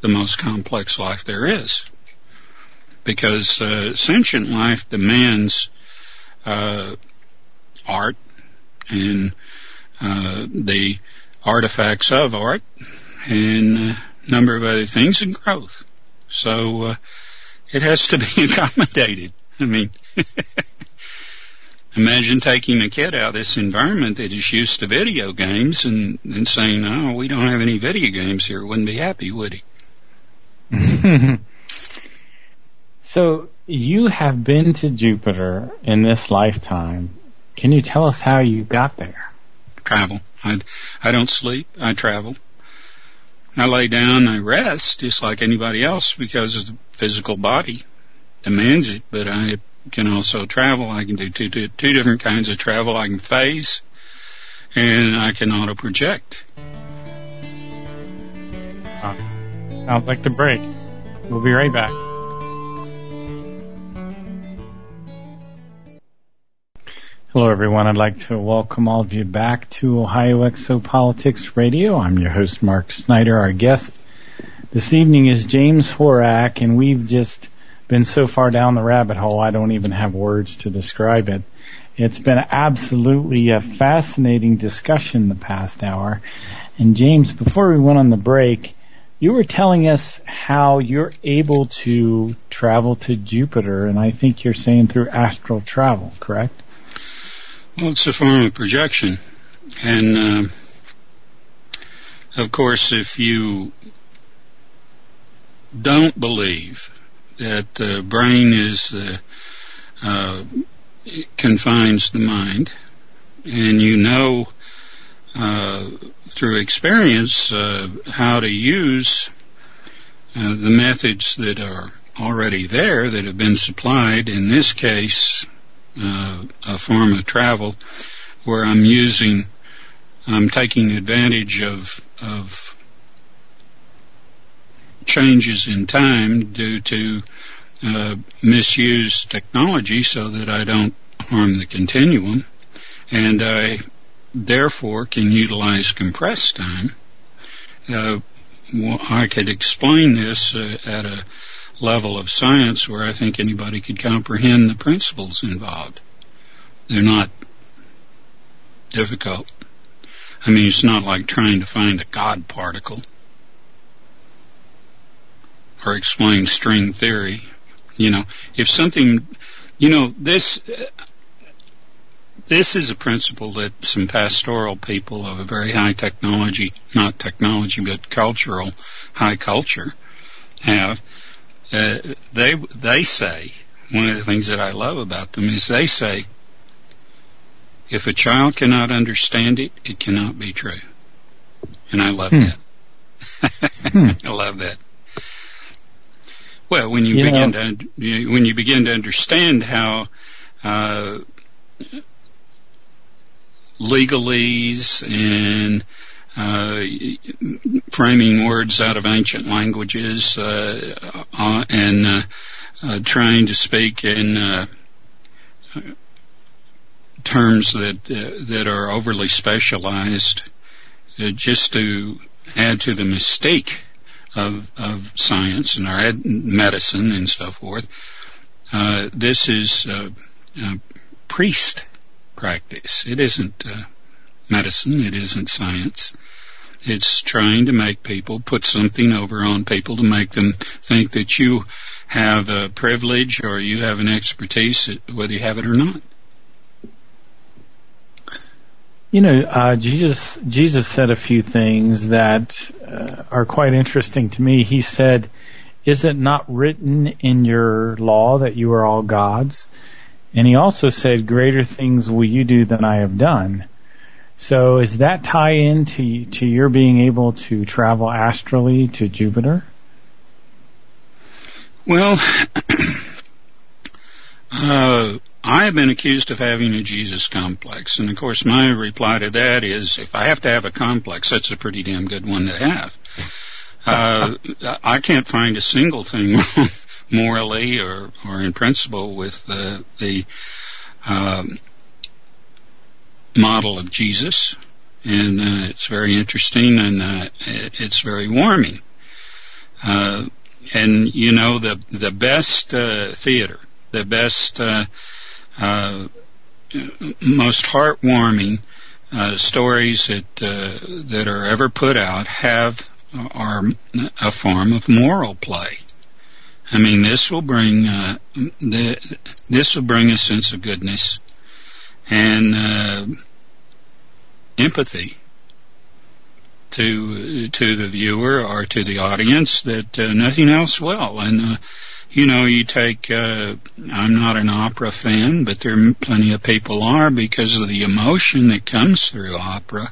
the most complex life there is. Because sentient life demands art and the artifacts of art and a number of other things, and growth. So it has to be accommodated. Imagine taking a kid out of this environment that is used to video games and saying, "Oh, we don't have any video games here." Wouldn't be happy, would he? So you have been to Jupiter in this lifetime. Can you tell us how you got there? Travel. I don't sleep. I travel. I lay down, I rest, just like anybody else, because the physical body demands it. But I can also travel. I can do two different kinds of travel. I can phase, and I can auto-project. Sounds like the break. We'll be right back. Hello, everyone. I'd like to welcome all of you back to Ohio Exopolitics Radio. I'm your host, Mark Snider. Our guest this evening is James Horak, and we've just been so far down the rabbit hole, I don't even have words to describe it. It's been absolutely a fascinating discussion the past hour. And James, before we went on the break, you were telling us how you're able to travel to Jupiter, and I think you're saying through astral travel, correct? Well, it's a form of projection. And, of course, if you don't believe that the brain confines the mind, and you know through experience how to use the methods that are already there, that have been supplied, in this case, a form of travel where I'm taking advantage of changes in time due to misused technology so that I don't harm the continuum, and I therefore can utilize compressed time I could explain this at a level of science where I think anybody could comprehend the principles involved. They're not difficult. I mean, it's not like trying to find a God particle or explain string theory. If something, this is a principle that some pastoral people of a very high technology, not technology, but cultural, high culture have. They say, one of the things that I love about them is they say, if a child cannot understand it, it cannot be true. And I love that. I love that. Well, when you begin to understand how legalese and framing words out of ancient languages and trying to speak in terms that are overly specialized, just to add to the mystique of science and our medicine and so forth. This is priest practice. It isn't medicine. It isn't science. It's trying to make people put something over on people to make them think that you have a privilege or you have an expertise, whether you have it or not. Jesus said a few things that are quite interesting to me. He said, "Is it not written in your law that you are all gods?" And he also said, "Greater things will you do than I have done." So does that tie into your being able to travel astrally to Jupiter? Well, I have been accused of having a Jesus complex, and of course my reply to that is, if I have to have a complex, that's a pretty damn good one to have. I can't find a single thing wrong morally or in principle with the model of Jesus, and it's very interesting, and it's very warming. And the best theater, the best most heartwarming stories that are ever put out are a form of moral play. I mean, this will bring a sense of goodness and empathy to the viewer or to the audience that nothing else will. And you take, I'm not an opera fan, but there are plenty of people are, because of the emotion that comes through opera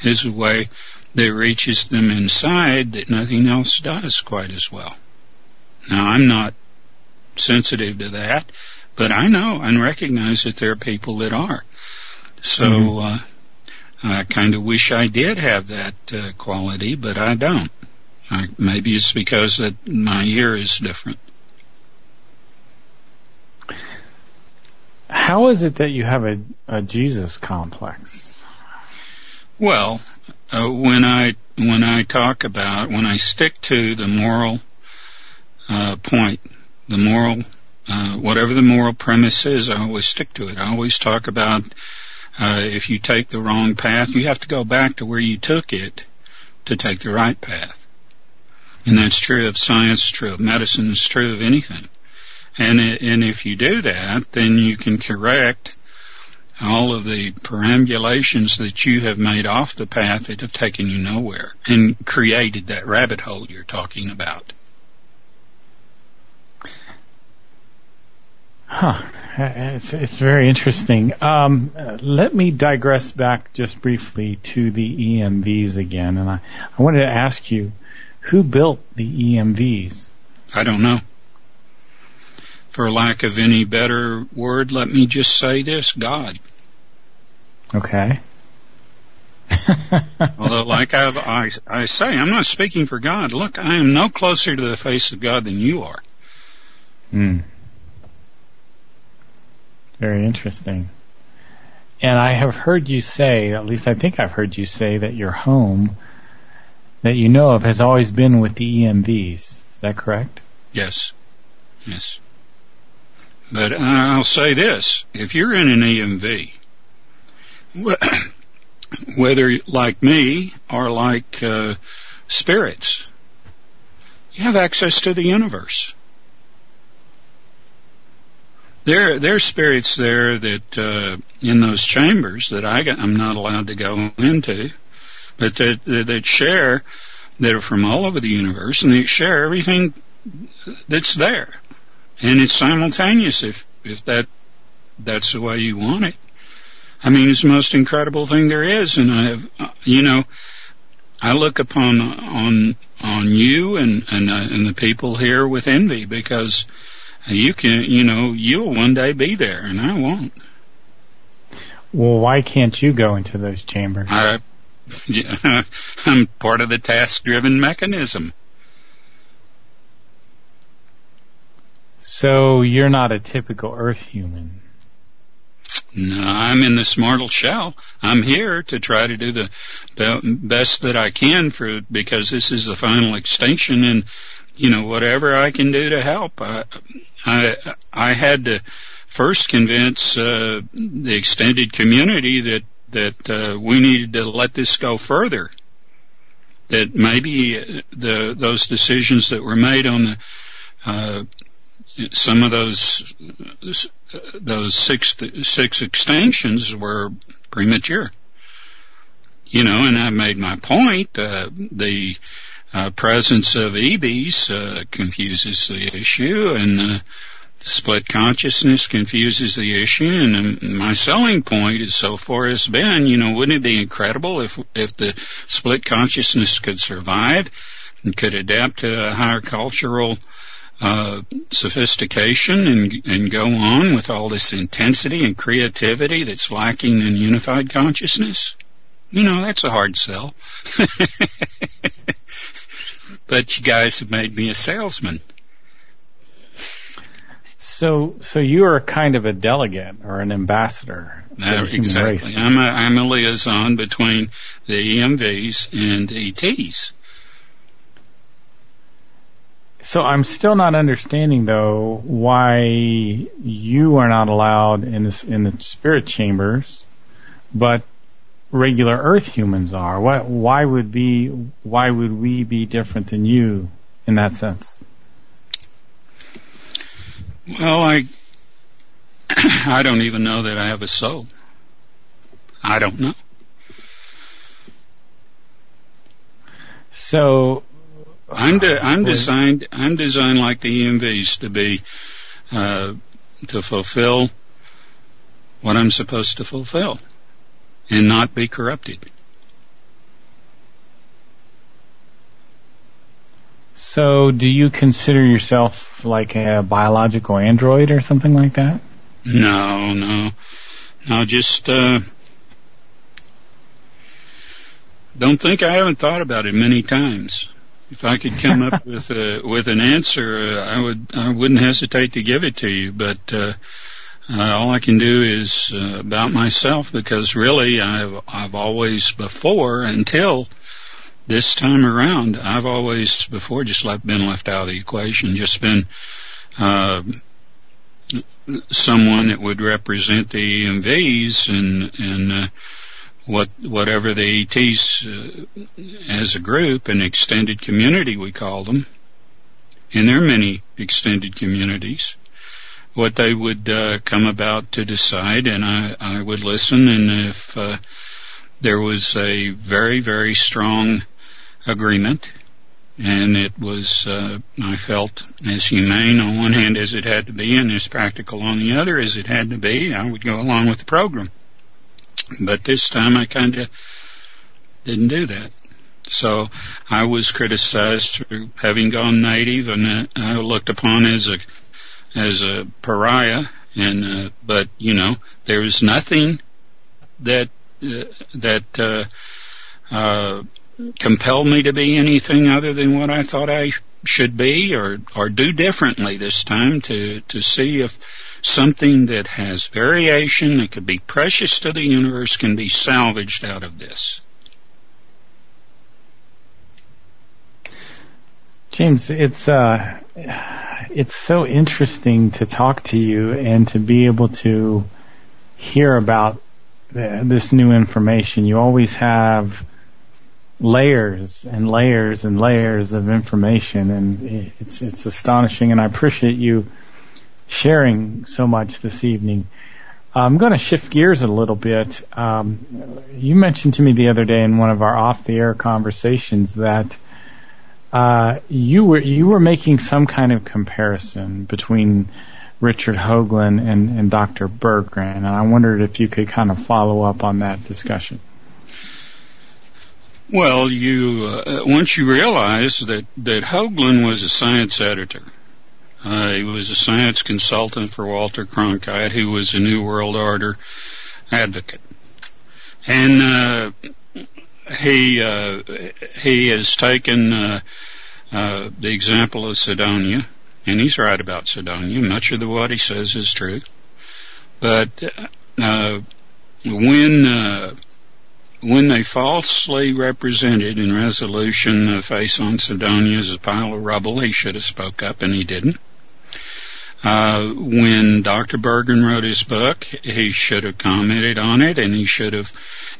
is a way that reaches them inside that nothing else does quite as well. Now, I'm not sensitive to that, but I know and recognize that there are people that are. So I kind of wish I did have that quality, but I don't. Maybe it's because that my ear is different. How is it that you have a Jesus complex? Well, when I stick to the moral point, the moral, whatever the moral premise is, I always stick to it. I always talk about if you take the wrong path, you have to go back to where you took it to take the right path. And that's true of science, true of medicine, it's true of anything. And if you do that, then you can correct all of the perambulations that you have made off the path that have taken you nowhere and created that rabbit hole you're talking about. It's very interesting. Let me digress back just briefly to the EMVs again, and I wanted to ask you, who built the EMVs? I don't know. For lack of any better word, let me just say this: God. Okay. Although, like I say, I'm not speaking for God. Look, I am no closer to the face of God than you are. Very interesting. And I have heard you say, at least I think I've heard you say, that your home that you know of has always been with the EMVs. Is that correct? Yes. Yes. But I'll say this. If you're in an EMV, whether like me or like spirits, you have access to the universe. There are spirits there that in those chambers that I'm not allowed to go into, but that share, that are from all over the universe, and they share everything that's there, and it's simultaneous if that's the way you want it. I mean, it's the most incredible thing there is, and I look upon on you and the people here with envy, because you'll one day be there, and I won't. Well, why can't you go into those chambers? I'm part of the task-driven mechanism. So you're not a typical Earth human. No, I'm in this mortal shell. I'm here to try to do the best that I can because this is the final extinction, and whatever I can do to help. I had to first convince the extended community that we needed to let this go further. That maybe those decisions that were made on some of those six extinctions were premature. And I made my point. The presence of EMVs confuses the issue, and split consciousness confuses the issue. And my selling point is so far has been, wouldn't it be incredible if the split consciousness could survive and could adapt to a higher cultural sophistication and go on with all this intensity and creativity that's lacking in unified consciousness? That's a hard sell. But you guys have made me a salesman. So you are kind of a delegate or an ambassador for the human race. Exactly. I'm a liaison between the EMVs and ETs. So I'm still not understanding, though, why you are not allowed in the spirit chambers, but regular Earth humans are. Why would we be different than you in that sense? Well, I don't even know that I have a soul. I don't know. So I'm designed like the EMVs to be to fulfill what I'm supposed to fulfill and not be corrupted. So do you consider yourself like a biological android or something like that? No, just don't think I haven't thought about it many times. If I could come up with an answer, I wouldn't hesitate to give it to you. But all I can do is about myself, because really I've always before, until this time around, I've always before just been left out of the equation. Just been someone that would represent the EMVs and whatever the ETs as a group, an extended community we call them, and there are many extended communities, what they would come about to decide, and I would listen, and if there was a very, very strong agreement, and it was, I felt, as humane on one hand as it had to be, and as practical on the other as it had to be, I would go along with the program. But this time I kind of didn't do that. So I was criticized for having gone native, and I looked upon as a pariah. And but there was nothing that compelled me to be anything other than what I thought I should be or do differently this time to see if something that has variation that could be precious to the universe can be salvaged out of this. James, it's so interesting to talk to you and to be able to hear about this new information. You always have layers and layers and layers of information, and it's astonishing, and I appreciate you sharing so much this evening. I'm going to shift gears a little bit. You mentioned to me the other day in one of our off-the-air conversations that you were making some kind of comparison between Richard Hoagland and Dr. Berggren, and I wondered if you could kind of follow up on that discussion. Well, once you realize that Hoagland was a science editor, he was a science consultant for Walter Cronkite, who was a New World Order advocate, and he has taken the example of Cydonia, and he's right about Cydonia. Much of what he says is true, but when they falsely represented in resolution the face on Cydonia as a pile of rubble, he should have spoke up, and he didn't. When Dr. Berggren wrote his book, he should have commented on it, and he should have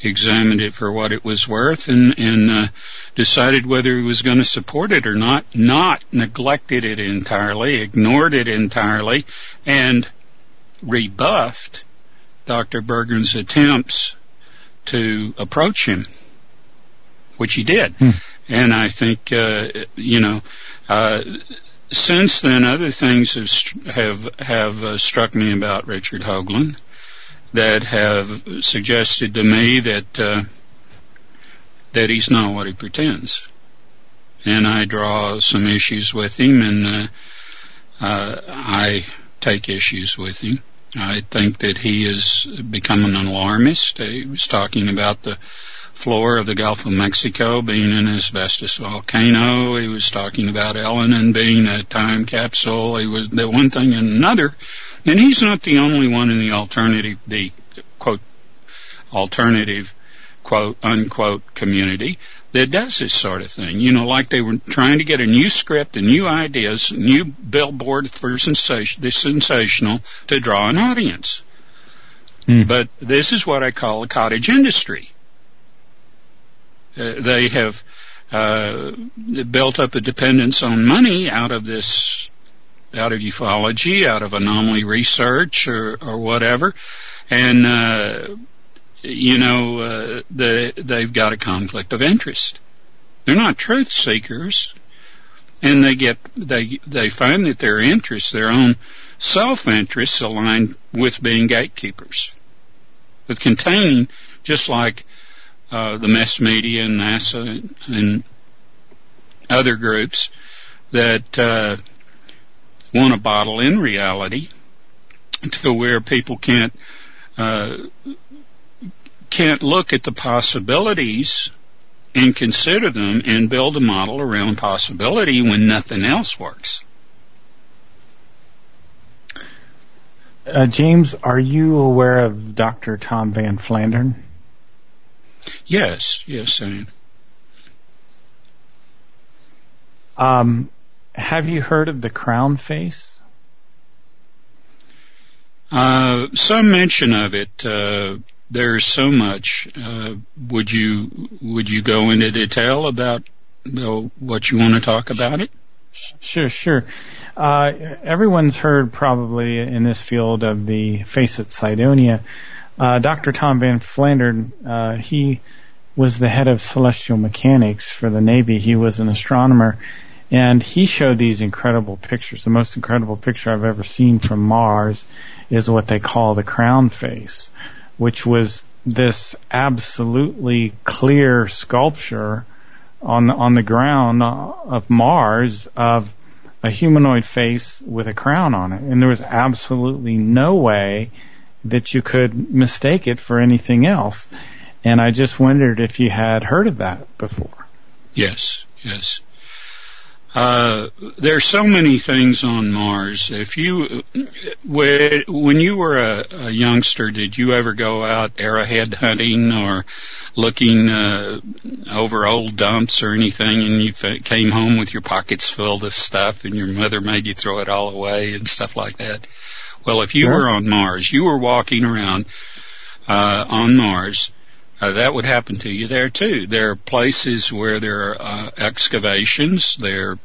examined it for what it was worth and decided whether he was going to support it or not neglected it entirely, ignored it entirely, and rebuffed Dr. Berggren's attempts to approach him, which he did. And I think, since then, other things have struck me about Richard Hoagland that have suggested to me that he's not what he pretends. And I draw some issues with him, and I take issues with him. I think that he has become an alarmist. He was talking about the floor of the Gulf of Mexico being an asbestos volcano. He was talking about Elenin being a time capsule. He was the one thing and another. And he's not the only one in the alternative, quote, unquote, community that does this sort of thing. Like they were trying to get a new script and new ideas, new billboard for the sensational to draw an audience. But this is what I call a cottage industry. They have built up a dependence on money out of ufology, out of anomaly research or whatever, and they've got a conflict of interest. They're not truth seekers, and they find that their interests, their own self-interests, align with being gatekeepers, with containing, just like the mass media and NASA and other groups that want to bottle in reality to where people can't look at the possibilities and consider them and build a model around possibility when nothing else works. James, are you aware of Dr. Tom Van Flandern? Yes, I am. Have you heard of the crown face? Some mention of it. There's so much. Would you go into detail about what you want to talk about it? Sure. Everyone's heard probably in this field of the face at Cydonia. Dr. Tom Van Flandern, he was the head of celestial mechanics for the Navy. He was an astronomer, and he showed these incredible pictures. The most incredible picture I've ever seen from Mars is what they call the crown face, which was this absolutely clear sculpture on the ground of Mars of a humanoid face with a crown on it. And there was absolutely no way that you could mistake it for anything else. And I just wondered if you had heard of that before. Yes. There's so many things on Mars. When you were a youngster, did you ever go out arrowhead hunting or looking over old dumps or anything, and you came home with your pockets filled of stuff, and your mother made you throw it all away and stuff like that. Well, if you were on Mars, you were walking around on Mars, that would happen to you there too. There are places where there are excavations. I'm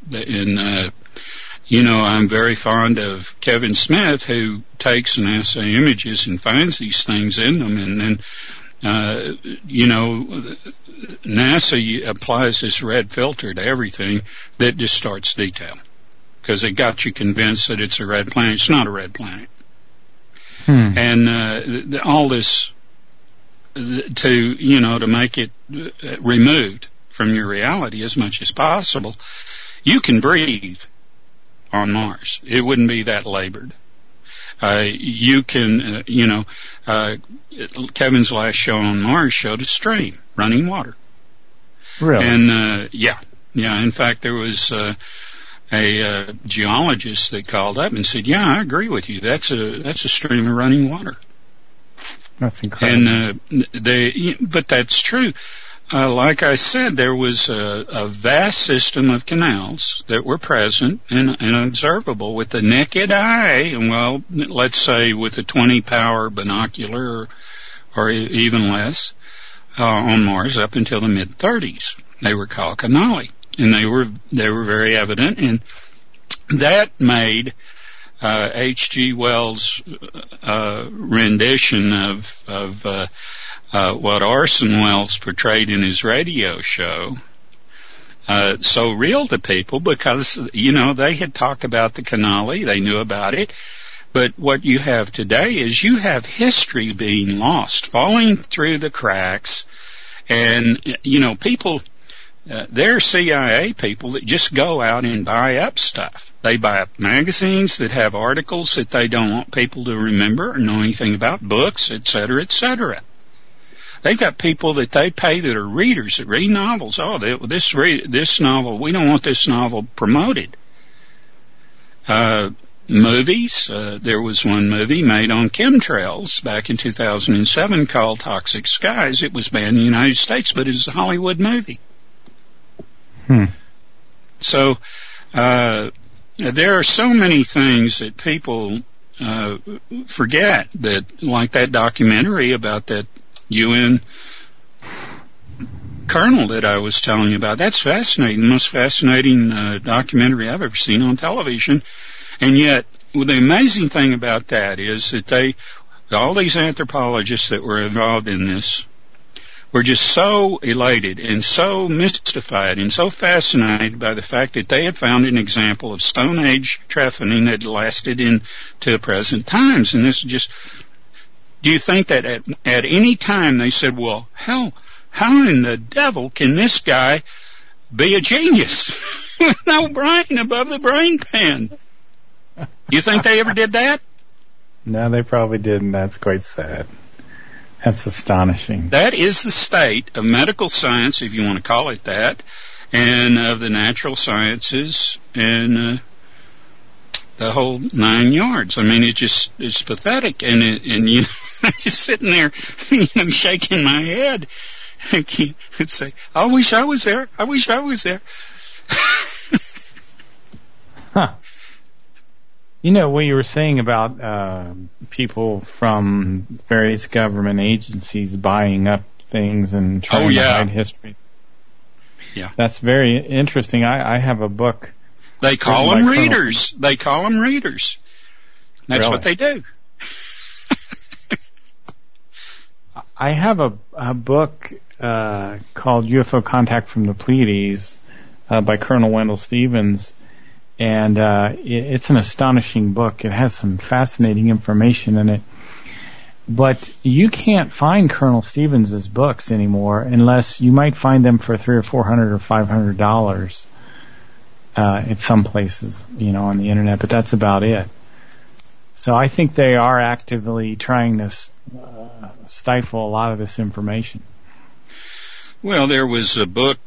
very fond of Kevin Smith, who takes NASA images and finds these things in them, and then NASA applies this red filter to everything that distorts detail, because it got you convinced that it's a red planet. It's not a red planet. And all this to make it removed from your reality as much as possible. You can breathe on Mars. It wouldn't be that labored. You can, Kevin's last show on Mars showed a stream, running water. Really? And, yeah. In fact, there was a geologist that called up and said, "Yeah, I agree with you. That's a stream of running water." That's incredible. And but that's true. Like I said, there was a vast system of canals that were present and observable with the naked eye, and well, let's say with a 20 power binocular or even less, on Mars up until the mid-30s. They were called canali, and they were very evident, and that made H.G. Wells' rendition of what Orson Welles portrayed in his radio show so real to people, because they had talked about the canali, they knew about it, but what you have today is you have history being lost, falling through the cracks, and people. There are CIA people that just go out and buy up stuff. They buy up magazines that have articles that they don't want people to remember or know anything about, books, etc., etc. They've got people that they pay that are readers that read novels. Oh, this novel, we don't want this novel promoted. Movies, there was one movie made on chemtrails back in 2007 called Toxic Skies. It was banned in the United States, but it was a Hollywood movie. So there are so many things that people forget, that, like that documentary about that UN colonel that I was telling you about. That's fascinating, the most fascinating documentary I've ever seen on television. And yet, the amazing thing about that is that all these anthropologists that were involved in this, were just so elated and so mystified and so fascinated by the fact that they had found an example of Stone Age trephining that lasted into present times. And this is just, do you think that at any time they said, well, how in the devil can this guy be a genius with no brain above the brain pan? You think they ever did that? No, they probably didn't. That's quite sad. That's astonishing. That is the state of medical science, if you want to call it that, and of the natural sciences, and the whole 9 yards. I mean, it's pathetic, and I'm just sitting there, shaking my head. I'd say, I wish I was there. I wish I was there. Huh. What you were saying about people from various government agencies buying up things and trying to hide history. Yeah. That's very interesting. I have a book. They call them readers. They call them readers. That's really what they do. I have a book called UFO Contact from the Pleiades by Colonel Wendell Stevens. And it's an astonishing book. It has some fascinating information in it. But you can't find Colonel Stevens' books anymore unless you might find them for $300 or $400 or $500 at some places, on the internet. But that's about it. So I think they are actively trying to stifle a lot of this information. Well, there was a book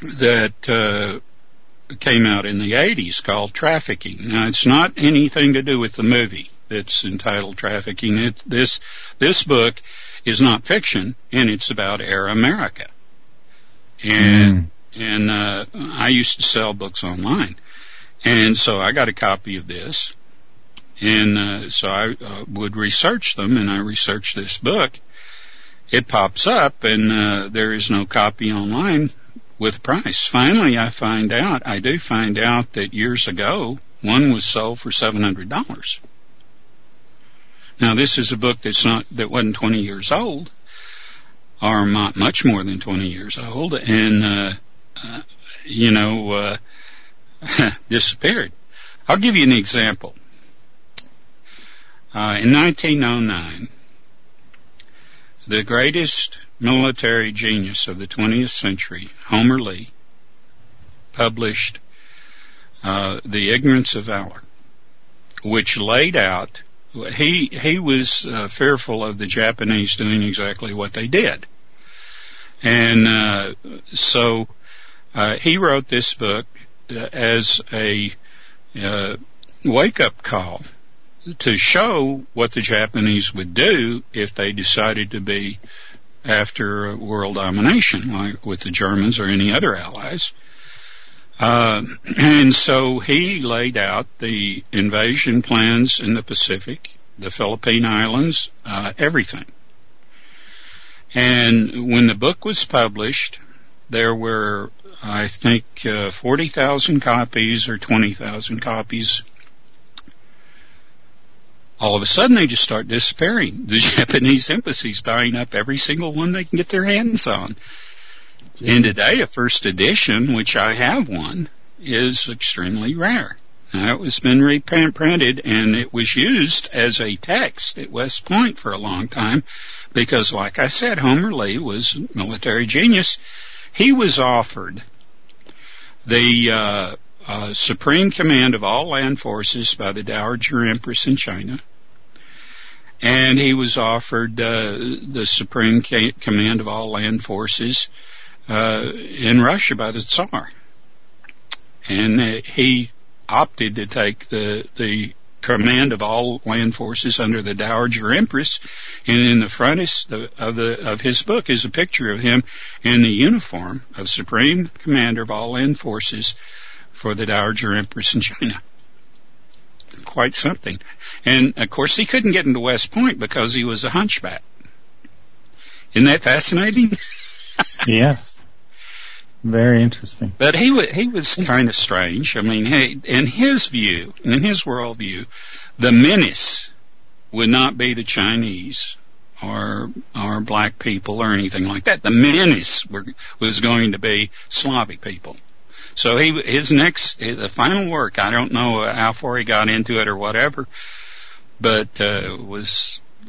that came out in the 80s called Trafficking. Now, it's not anything to do with the movie that's entitled Trafficking. This book is not fiction, and it's about Air America. And I used to sell books online, and so I got a copy of this, and so I would research them, and I researched this book. It pops up, and there is no copy online with price. Finally, I do find out that years ago, one was sold for $700. Now, this is a book that wasn't 20 years old, or not much more than 20 years old, and disappeared. I'll give you an example. In 1909, the greatest military genius of the 20th century, Homer Lee, published The Ignorance of Valor, which laid out, he was fearful of the Japanese doing exactly what they did. And so he wrote this book as a wake-up call to show what the Japanese would do if they decided to be after world domination, like with the Germans or any other allies. And so he laid out the invasion plans in the Pacific, the Philippine Islands, everything. And when the book was published, there were, I think, 40,000 copies or 20,000 copies. All of a sudden, they just start disappearing. The Japanese embassy's buying up every single one they can get their hands on. And today, a first edition, which I have one, is extremely rare. Now, it was been reprinted, and it was used as a text at West Point for a long time because, like I said, Homer Lee was a military genius. He was offered the supreme command of all land forces by the Dowager Empress in China, and he was offered the supreme command of all land forces in Russia by the Tsar. And he opted to take the command of all land forces under the Dowager Empress, and in the front of his book is a picture of him in the uniform of Supreme Commander of all land forces for the Dowager Empress in China. Quite something. And, of course, he couldn't get into West Point because he was a hunchback. Isn't that fascinating? Yes. Very interesting. But he was kind of strange. I mean, in his view, in his worldview, the menace would not be the Chinese or black people or anything like that. The menace was going to be Slavic people. So the final work, I don't know how far he got into it or whatever, but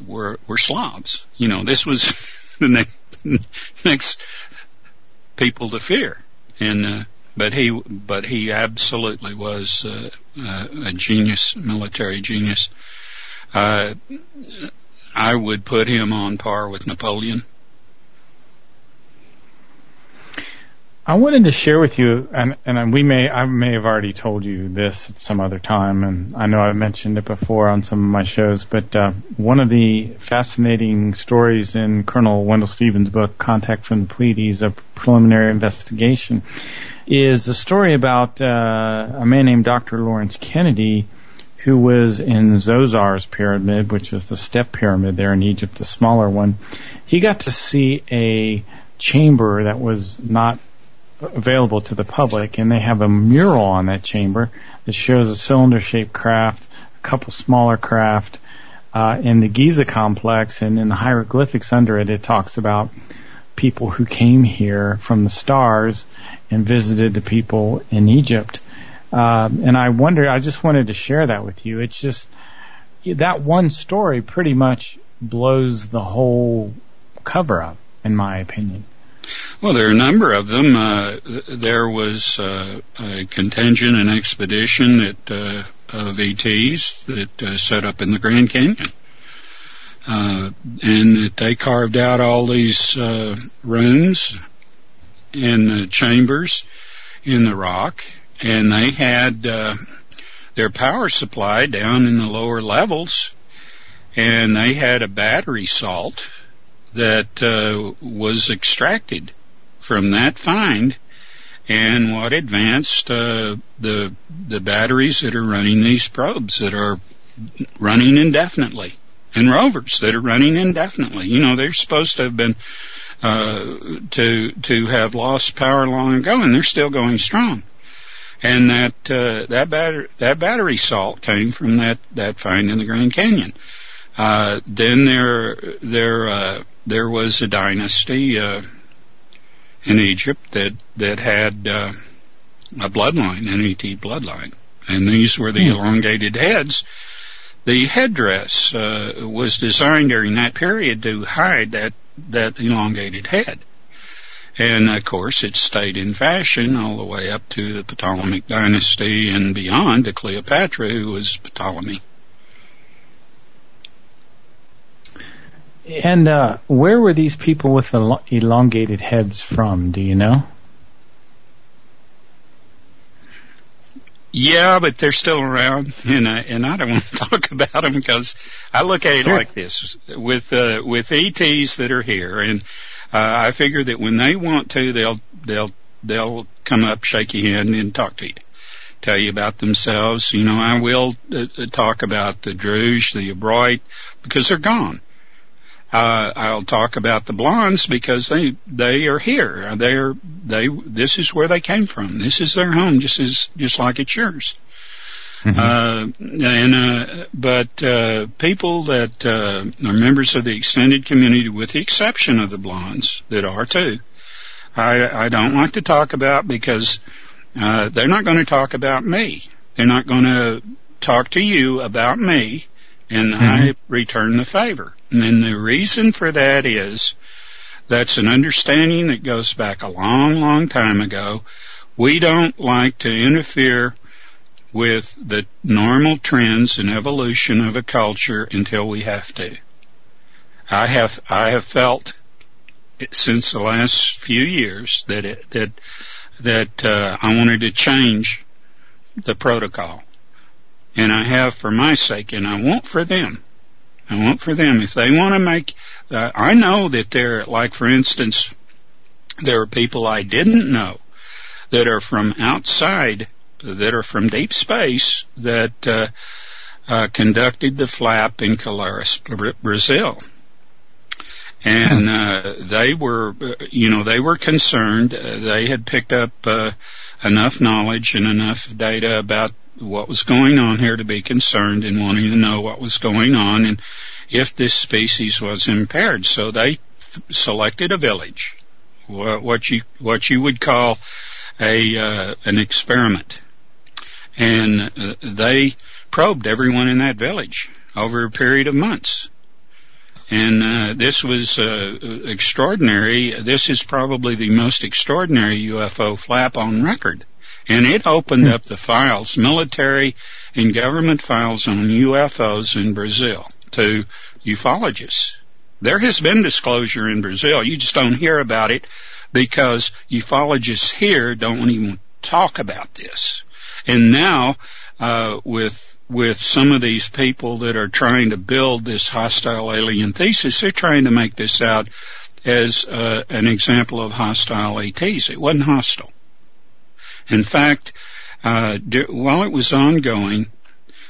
were Slavs. You know, this was the next people to fear, and but he absolutely was a genius, military genius. I would put him on par with Napoleon. I wanted to share with you, and I may have already told you this at some other time, and I know I've mentioned it before on some of my shows, but one of the fascinating stories in Colonel Wendell Stevens' book, Contact from the Pleiades, A Preliminary Investigation, is the story about a man named Dr. Lawrence Kennedy, who was in Zosar's pyramid, which is the step pyramid there in Egypt, the smaller one. He got to see a chamber that was not available to the public, and they have a mural on that chamber that shows a cylinder-shaped craft, a couple smaller craft, in the Giza complex, and in the hieroglyphics under it, it talks about people who came here from the stars and visited the people in Egypt. And I just wanted to share that with you. It's just, that one story pretty much blows the whole cover up, in my opinion. Well, there are a number of them. There was a contingent, an expedition of ETs that set up in the Grand Canyon. And they carved out all these rooms and chambers in the rock, and they had their power supply down in the lower levels, and they had a battery salt that was extracted from that find, and what advanced the batteries that are running these probes that are running indefinitely, and rovers that are running indefinitely. You know, they're supposed to have been to have lost power long ago, and they're still going strong. And that battery salt came from that find in the Grand Canyon. Then there was a dynasty in Egypt that had a bloodline, an ET bloodline, and these were the elongated heads. The headdress was designed during that period to hide that elongated head. And, of course, it stayed in fashion all the way up to the Ptolemaic dynasty and beyond to Cleopatra, who was Ptolemy. And where were these people with the elongated heads from? Do you know? Yeah, but they're still around, and I don't want to talk about them because I look at it like this: with ETs that are here, and I figure that when they want to, they'll come up, shake your hand, and talk to you, tell you about themselves. You know, I will talk about the Druge, the Abroit, because they're gone. I'll talk about the blondes because they are here. This is where they came from. This is their home, just like it's yours. Mm-hmm. But people that are members of the extended community, with the exception of the blondes that are too, I don't like to talk about because they're not going to talk about me. They're not going to talk to you about me, and I return the favor. And the reason for that is that's an understanding that goes back a long, long time ago. We don't like to interfere with the normal trends and evolution of a culture until we have to. I have felt since the last few years that I wanted to change the protocol, and I have for my sake, and I want for them. I want for them, if they want to make, I know that there, like for instance, there are people I didn't know that are from outside, that are from deep space, that conducted the flap in Colares, Brazil. And they were concerned. They had picked up enough knowledge and enough data about what was going on here to be concerned and wanting to know what was going on and if this species was impaired. So they selected a village, what you would call an experiment, and they probed everyone in that village over a period of months. And this was extraordinary. This is probably the most extraordinary UFO flap on record. And it opened up the files, military and government files on UFOs in Brazil to ufologists. There has been disclosure in Brazil. You just don't hear about it because ufologists here don't even talk about this. And now, with some of these people that are trying to build this hostile alien thesis, they're trying to make this out as an example of hostile ETs. It wasn't hostile. In fact, while it was ongoing,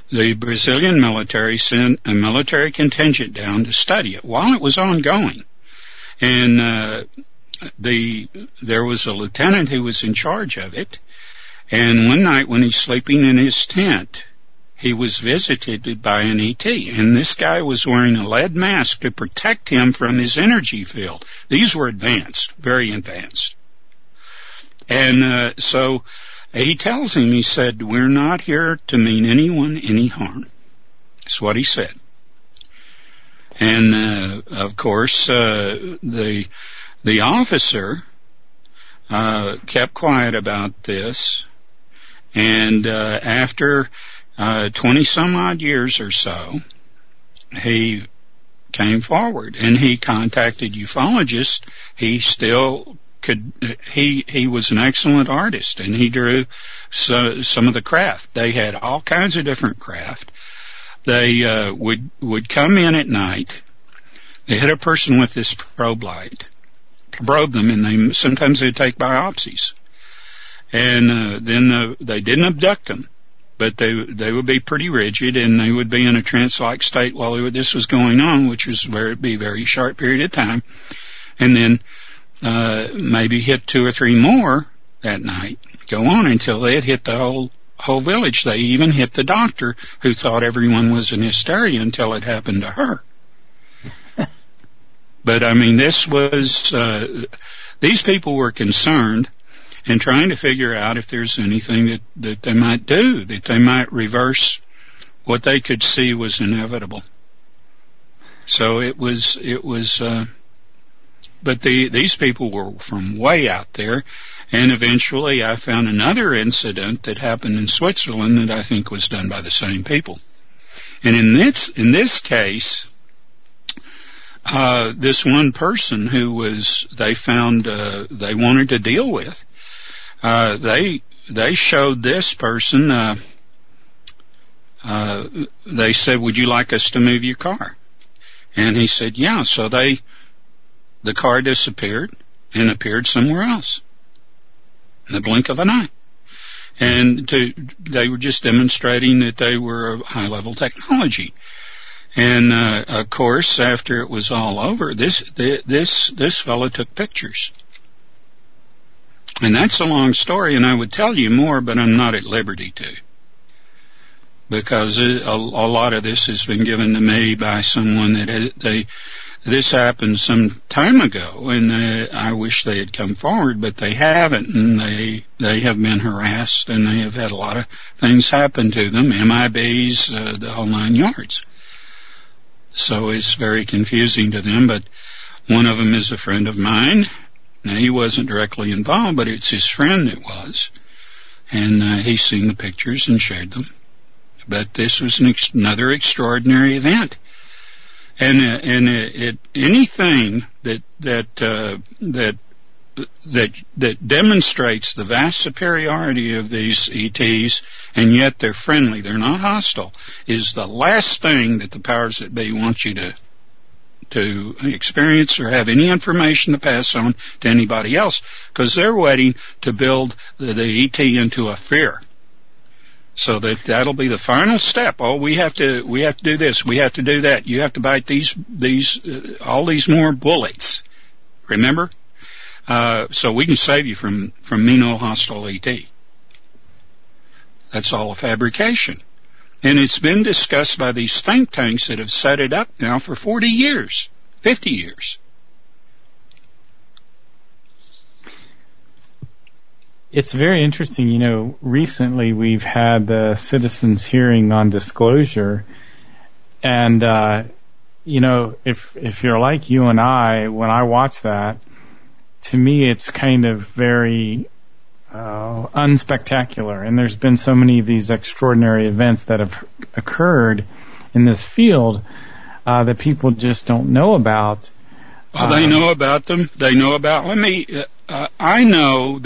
the Brazilian military sent a military contingent down to study it while it was ongoing. And there was a lieutenant who was in charge of it. And one night when he's sleeping in his tent, he was visited by an ET. And this guy was wearing a lead mask to protect him from his energy field. These were advanced, very advanced. And so he tells him, he said, "We're not here to mean anyone any harm." That's what he said. And, of course, the officer kept quiet about this. And after 20-some-odd years or so, he came forward and he contacted ufologists. He still could. He was an excellent artist, and he drew some of the craft. They had all kinds of different craft. They would come in at night. They hit a person with this probe light, probe them, and sometimes they'd take biopsies. And then they didn't abduct them, but they would be pretty rigid, and they would be in a trance-like state while this was going on, which was where it'd be a very short period of time, and then maybe hit 2 or 3 more that night, go on until they had hit the whole village. They even hit the doctor, who thought everyone was in hysteria until it happened to her. But I mean, this was these people were concerned and trying to figure out if there's anything that they might do, that they might reverse what they could see was inevitable. So it was but these people were from way out there, and eventually I found another incident that happened in Switzerland that I think was done by the same people. And in this case, this one person who they found they wanted to deal with, they showed this person, they said, "Would you like us to move your car?" And he said, "Yeah." So the car disappeared and appeared somewhere else in the blink of an eye. And they were just demonstrating that they were a high-level technology. And of course, after it was all over, this fellow took pictures. And that's a long story, and I would tell you more, but I'm not at liberty to, because a lot of this has been given to me by someone that this happened some time ago, and I wish they had come forward, but they haven't, and they have been harassed, and they have had a lot of things happen to them, MIBs, the whole 9 yards. So it's very confusing to them, but one of them is a friend of mine. Now, he wasn't directly involved, but it's his friend that was, and he's seen the pictures and shared them. But this was another extraordinary event. And anything that demonstrates the vast superiority of these ETs, and yet they're friendly, they're not hostile, is the last thing that the powers that be want you to experience or have any information to pass on to anybody else, because they're waiting to build the ET into a fear. So that'll be the final step. Oh, we have to do this, we have to do that. You have to bite all these more bullets. Remember? So we can save you from mean old hostile ET. That's all a fabrication. And it's been discussed by these think tanks that have set it up now for 40 years, 50 years. It's very interesting. You know, recently we've had the citizens hearing on disclosure, and you know, if you're like you and I, when I watch that, to me it's kind of very unspectacular. And there's been so many of these extraordinary events that have occurred in this field that people just don't know about. Well, they know about them. They know about. I know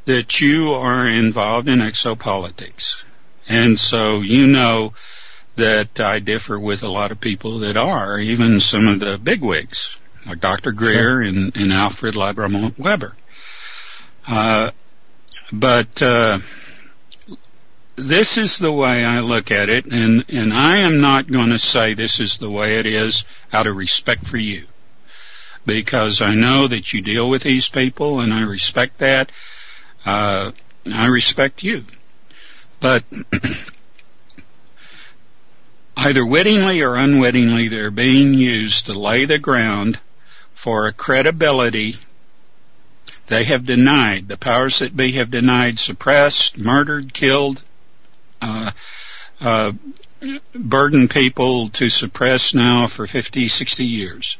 that you are involved in exopolitics, and so you know that I differ with a lot of people that are, even some of the bigwigs, like Dr. Greer and Alfred Labramont Weber. But this is the way I look at it, and I am not going to say this is the way it is out of respect for you, because I know that you deal with these people, and I respect that. I respect you. But either wittingly or unwittingly, they're being used to lay the ground for a credibility they have denied. The powers that be have denied, suppressed, murdered, killed, burdened people to suppress now for 50, 60 years.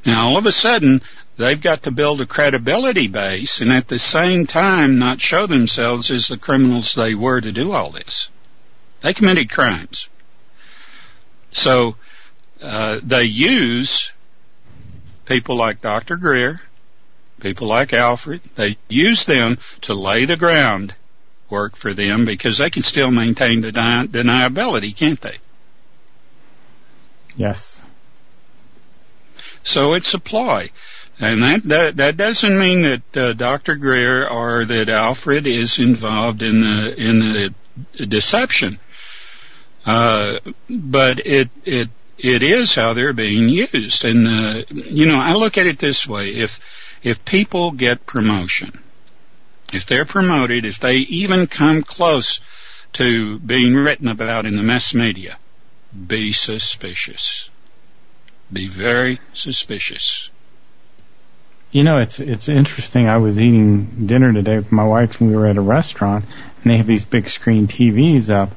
Now, all of a sudden, they've got to build a credibility base and at the same time not show themselves as the criminals they were to do all this. They committed crimes. So they use people like Dr. Greer, people like Alfred. They use them to lay the ground work for them because they can still maintain the deniability, can't they? Yes. So it's a ploy. And that doesn't mean that Dr. Greer or that Alfred is involved in the deception. But it is how they're being used. And I look at it this way: if people get promotion, if they're promoted, if they even come close to being written about in the mass media, be suspicious. Be very suspicious. It's interesting. I was eating dinner today with my wife, and we were at a restaurant, and they have these big screen TVs up,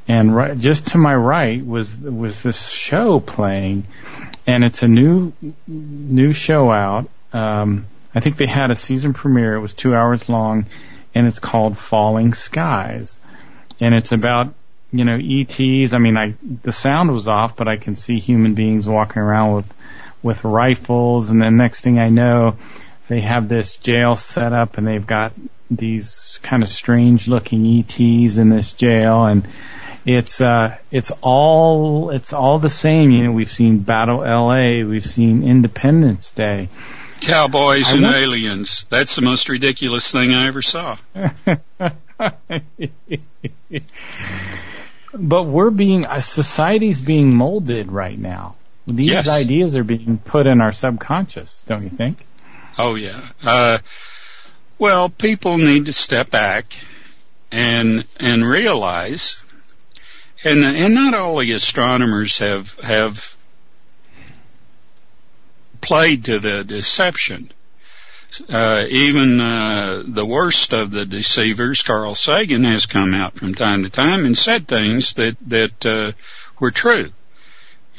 and just to my right was this show playing, and it's a new show out. I think they had a season premiere. It was 2 hours long, and it's called Falling Skies, and it's about ETs. I mean, the sound was off, but I can see human beings walking around with rifles, and then next thing I know, they have this jail set up, and they've got these kind of strange looking ETs in this jail, and it's all the same. We've seen Battle LA, we've seen Independence Day. Cowboys and aliens. That's the most ridiculous thing I ever saw. But society's being molded right now. These ideas are being put in our subconscious, don't you think? Oh, yeah. Well, people need to step back and realize, and not all the astronomers have played to the deception. Even the worst of the deceivers, Carl Sagan, has come out from time to time and said things that were true.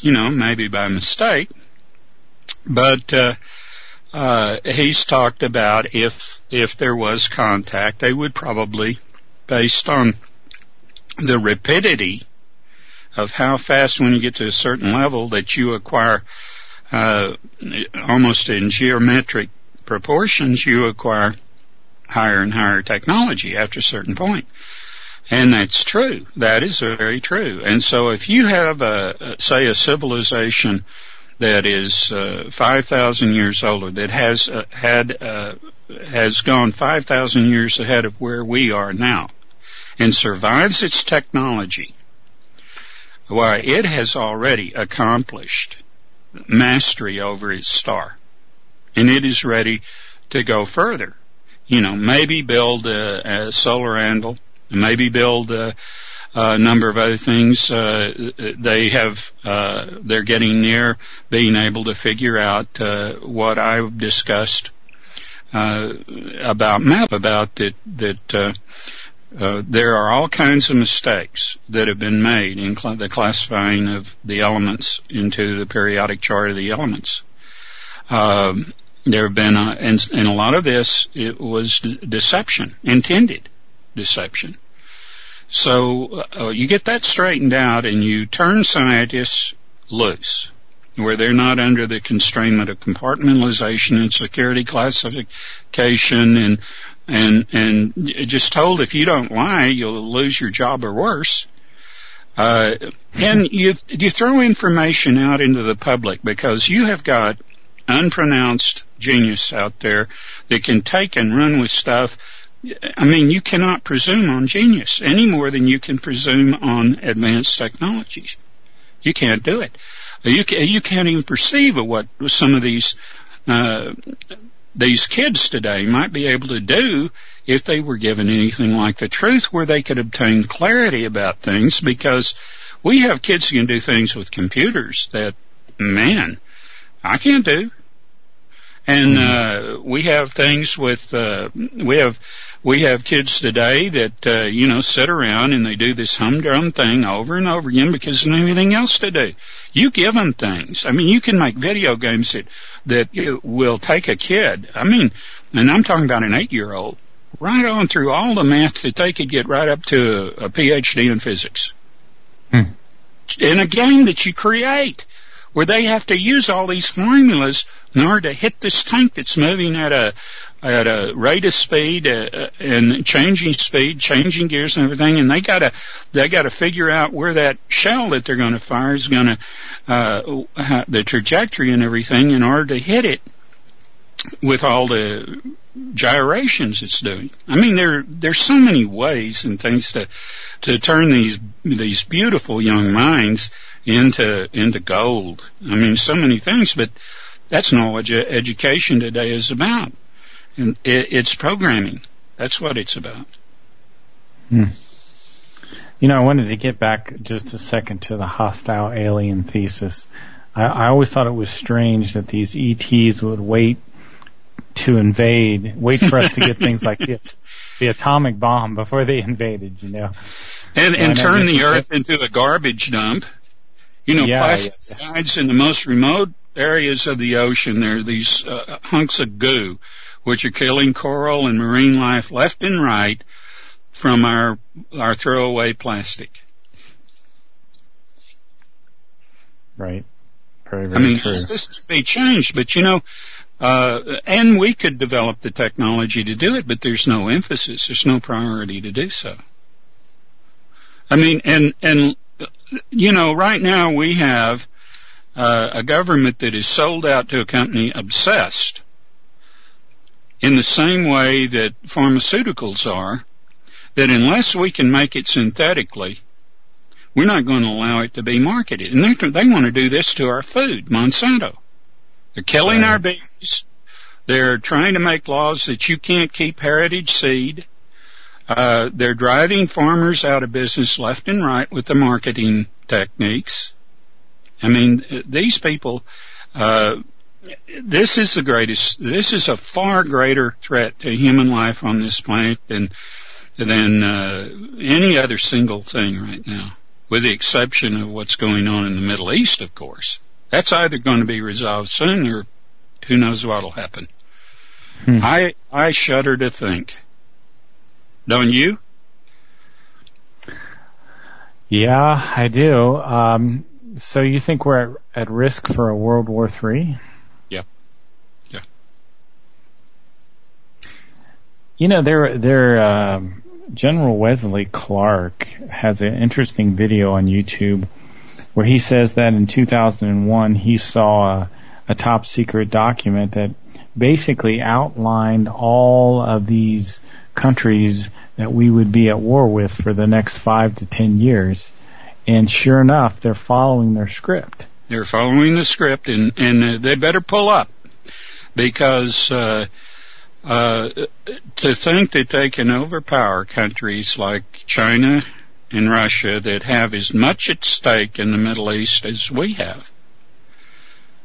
Maybe by mistake, but he's talked about if there was contact, they would probably, based on the rapidity of how fast when you get to a certain level that you acquire, almost in geometric proportions, you acquire higher and higher technology after a certain point. And that's true. That is very true. And so if you have, say, a civilization that is 5,000 years older, that has gone 5,000 years ahead of where we are now, and survives its technology, why, it has already accomplished mastery over its star, and it is ready to go further. Maybe build a solar anvil, maybe build a number of other things. They're getting near being able to figure out what I've discussed about that there are all kinds of mistakes that have been made in the classifying of the elements into the periodic chart of the elements. There have been, and a lot of this, it was deception, intended deception. So you get that straightened out, and you turn scientists loose, where they're not under the constrainment of compartmentalization and security classification, and just told if you don't lie, you'll lose your job or worse. And you throw information out into the public because you have got unpronounced genius out there that can take and run with stuff. I mean, you cannot presume on genius any more than you can presume on advanced technologies. You can't do it. You can't even perceive of what some of these kids today might be able to do if they were given anything like the truth, where they could obtain clarity about things, because we have kids who can do things with computers that, man, I can't do. And we have things with we have kids today that sit around and they do this humdrum thing over and over again because there's nothing else to do. You give them things. I mean, you can make video games that will take a kid. I mean, and I'm talking about an 8-year-old, right on through all the math that they could get right up to a PhD in physics. In a game that you create, where they have to use all these formulas in order to hit this tank that's moving at at a rate of speed and changing speed, changing gears and everything, and they gotta figure out where that shell that they're going to fire is going to the trajectory and everything in order to hit it with all the gyrations it's doing. I mean, there's so many ways and things to turn these beautiful young minds into gold. I mean, so many things, but that's not what education today is about. And it's programming. That's what it's about. You know, I wanted to get back just a second to the hostile alien thesis. I always thought it was strange that these ETs would wait for us to get things like the atomic bomb before they invaded, you know. And turn the Earth into a garbage dump. You know, plasticides in the most remote areas of the ocean, there are these hunks of goo, which are killing coral and marine life left and right from our throwaway plastic. Right. Very, very true. This could be changed, but you know, and we could develop the technology to do it, but there's no emphasis, there's no priority to do so. I mean, and you know, right now we have a government that is sold out to a company obsessed in the same way that pharmaceuticals are, that unless we can make it synthetically, we're not going to allow it to be marketed. And they want to do this to our food, Monsanto. They're killing our bees. They're trying to make laws that you can't keep heritage seed. They're driving farmers out of business left and right with the marketing techniques. I mean, these people, this is a far greater threat to human life on this planet than any other single thing right now, with the exception of what's going on in the Middle East, of course. That's either going to be resolved soon or who knows what will happen. I shudder to think. Don't you? Yeah, I do. So you think we're at risk for a World War III? Yeah. You know, General Wesley Clark has an interesting video on YouTube where he says that in 2001 he saw a top secret document that basically outlined all of these countries that we would be at war with for the next 5 to 10 years. And sure enough, they're following their script. They're following the script, and they better pull up, because to think that they can overpower countries like China and Russia that have as much at stake in the Middle East as we have,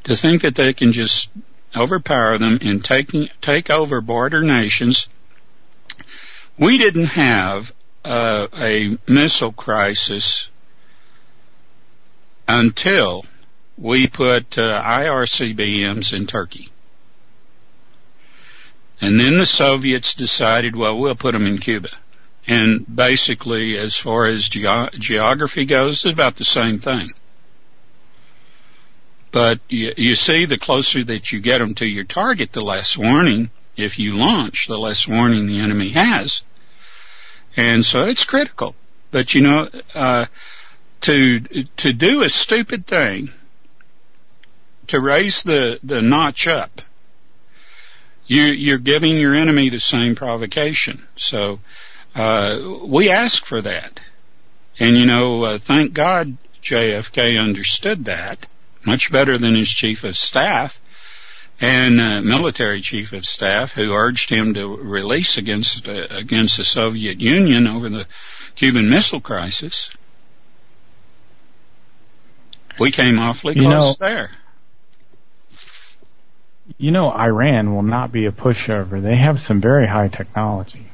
to think that they can just overpower them and take over border nations. We didn't have a missile crisis until we put IRCBMs in Turkey. And then the Soviets decided, well, we'll put them in Cuba. And basically, as far as geography goes, it's about the same thing. But you see, the closer that you get them to your target, the less warning, if you launch, the less warning the enemy has. And so it's critical. But, you know, to do a stupid thing, to raise the notch up, you're giving your enemy the same provocation. So we ask for that. And, you know, thank God JFK understood that much better than his chief of staff and military chief of staff, who urged him to release against the Soviet Union over the Cuban Missile Crisis. We came awfully close there. You know, Iran will not be a pushover. They have some very high technology.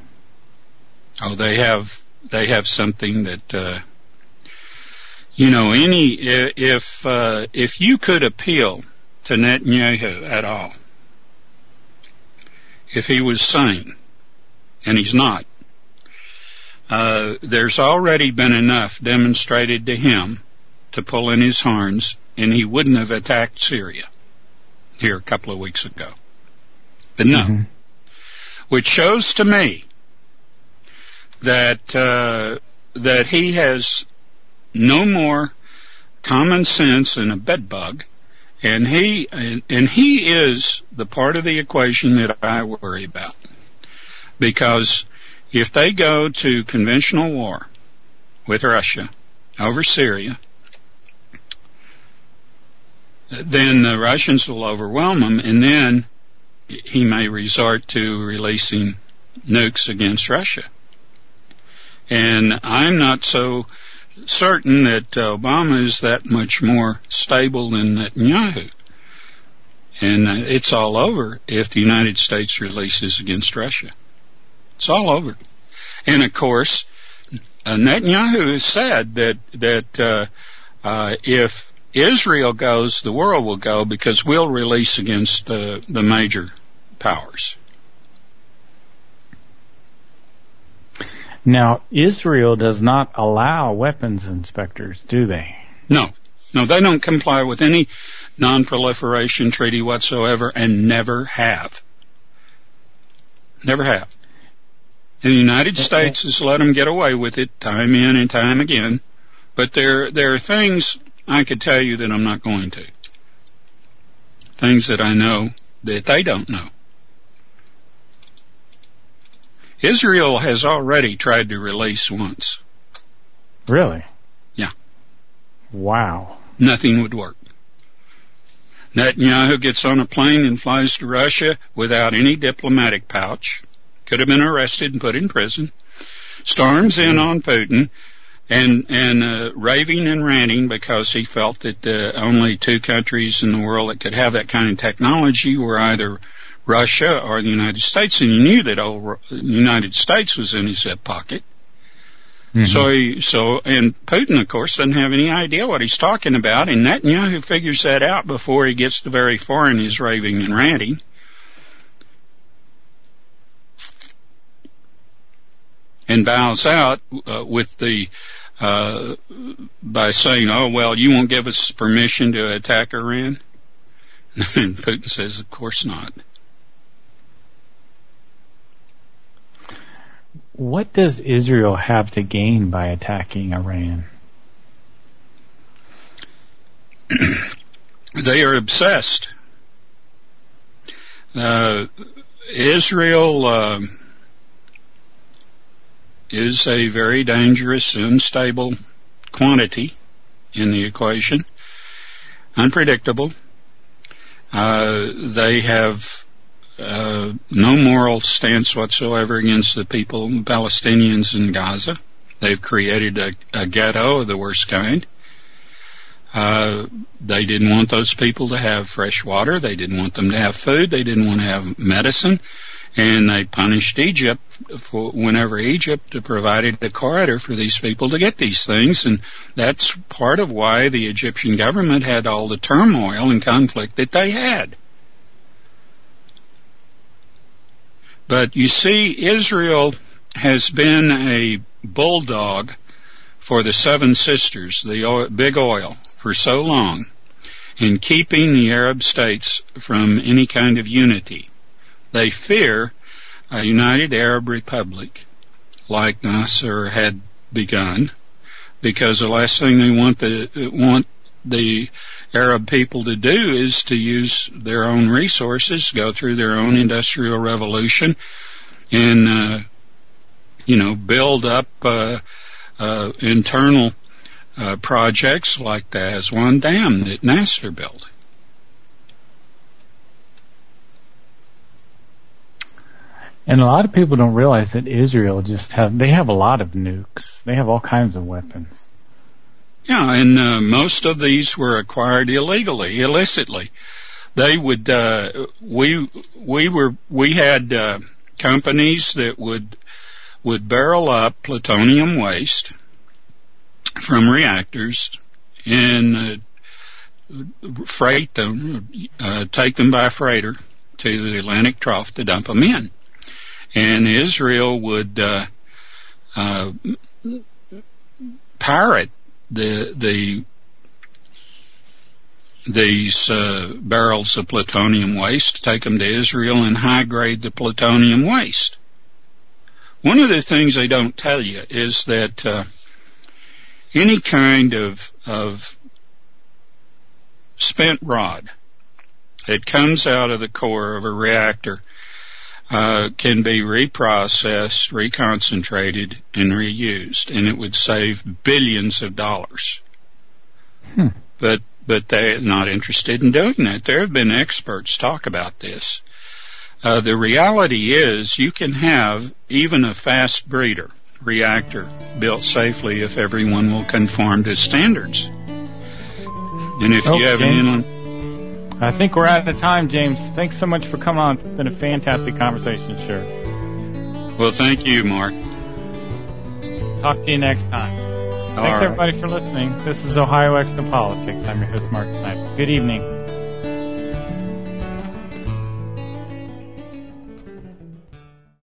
Oh, they have something that you know, if you could appeal to Netanyahu at all, if he was sane, and he's not, there's already been enough demonstrated to him to pull in his horns, and he wouldn't have attacked Syria here a couple of weeks ago. But no. which shows to me that he has no more common sense than a bedbug, and he is the part of the equation that I worry about. Because if they go to conventional war with Russia over Syria, then the Russians will overwhelm them, and then he may resort to releasing nukes against Russia. And I'm not so certain that Obama is that much more stable than Netanyahu. And it's all over if the United States releases against Russia. It's all over. And of course, Netanyahu has said that if Israel goes, the world will go, because we'll release against the major powers. Now, Israel does not allow weapons inspectors, do they? No, they don't comply with any non-proliferation treaty whatsoever, and never have. Never have. And the United States has let them get away with it time in and time again. But there are things I could tell you that I'm not going to. Things that I know that they don't know. Israel has already tried to release once. Really? Yeah. Wow. Nothing would work. Netanyahu gets on a plane and flies to Russia without any diplomatic pouch. Could have been arrested and put in prison. Storms in on Putin and raving and ranting because he felt that the only two countries in the world that could have that kind of technology were either Russia or the United States, and he knew that the United States was in his hip pocket. Mm-hmm. And Putin, of course, doesn't have any idea what he's talking about, and Netanyahu figures that out before he gets to very far in his raving and ranting. And bows out by saying, "Oh well, you won't give us permission to attack Iran." And Putin says, "Of course not." What does Israel have to gain by attacking Iran? They are obsessed. Israel is a very dangerous, unstable quantity in the equation. Unpredictable. They have no moral stance whatsoever against the people, the Palestinians in Gaza. They've created a ghetto of the worst kind. They didn't want those people to have fresh water. They didn't want them to have food. They didn't want to have medicine. And they punished Egypt whenever Egypt provided a corridor for these people to get these things. And that's part of why the Egyptian government had all the turmoil and conflict that they had. But you see, Israel has been a bulldog for the Seven Sisters, the big oil, for so long, in keeping the Arab states from any kind of unity. They fear a united Arab republic, like Nasser had begun, because the last thing they want the Arab people to do is to use their own resources, go through their own industrial revolution, and build up internal projects like the Aswan Dam that Nasser built. And a lot of people don't realize that Israel they have a lot of nukes. They have all kinds of weapons. Yeah, and most of these were acquired illicitly. They would, we had companies that would barrel up plutonium waste from reactors and freight them, take them by freighter to the Atlantic Trough to dump them in. And Israel would pirate the these barrels of plutonium waste, take them to Israel, and high-grade the plutonium waste. One of the things they don't tell you is that any kind of spent rod that comes out of the core of a reactor can be reprocessed, reconcentrated, and reused, and it would save billions of dollars. But they're not interested in doing that. There have been experts talk about this. The reality is you can have even a fast breeder reactor built safely if everyone will conform to standards. And if you have anyone... I think we're out of time, James. Thanks so much for coming on. It's been a fantastic conversation, sure. Well, thank you, Mark. Talk to you next time. Thanks, everybody, for listening. This is Ohio Exopolitics. I'm your host, Mark Snider. Good evening.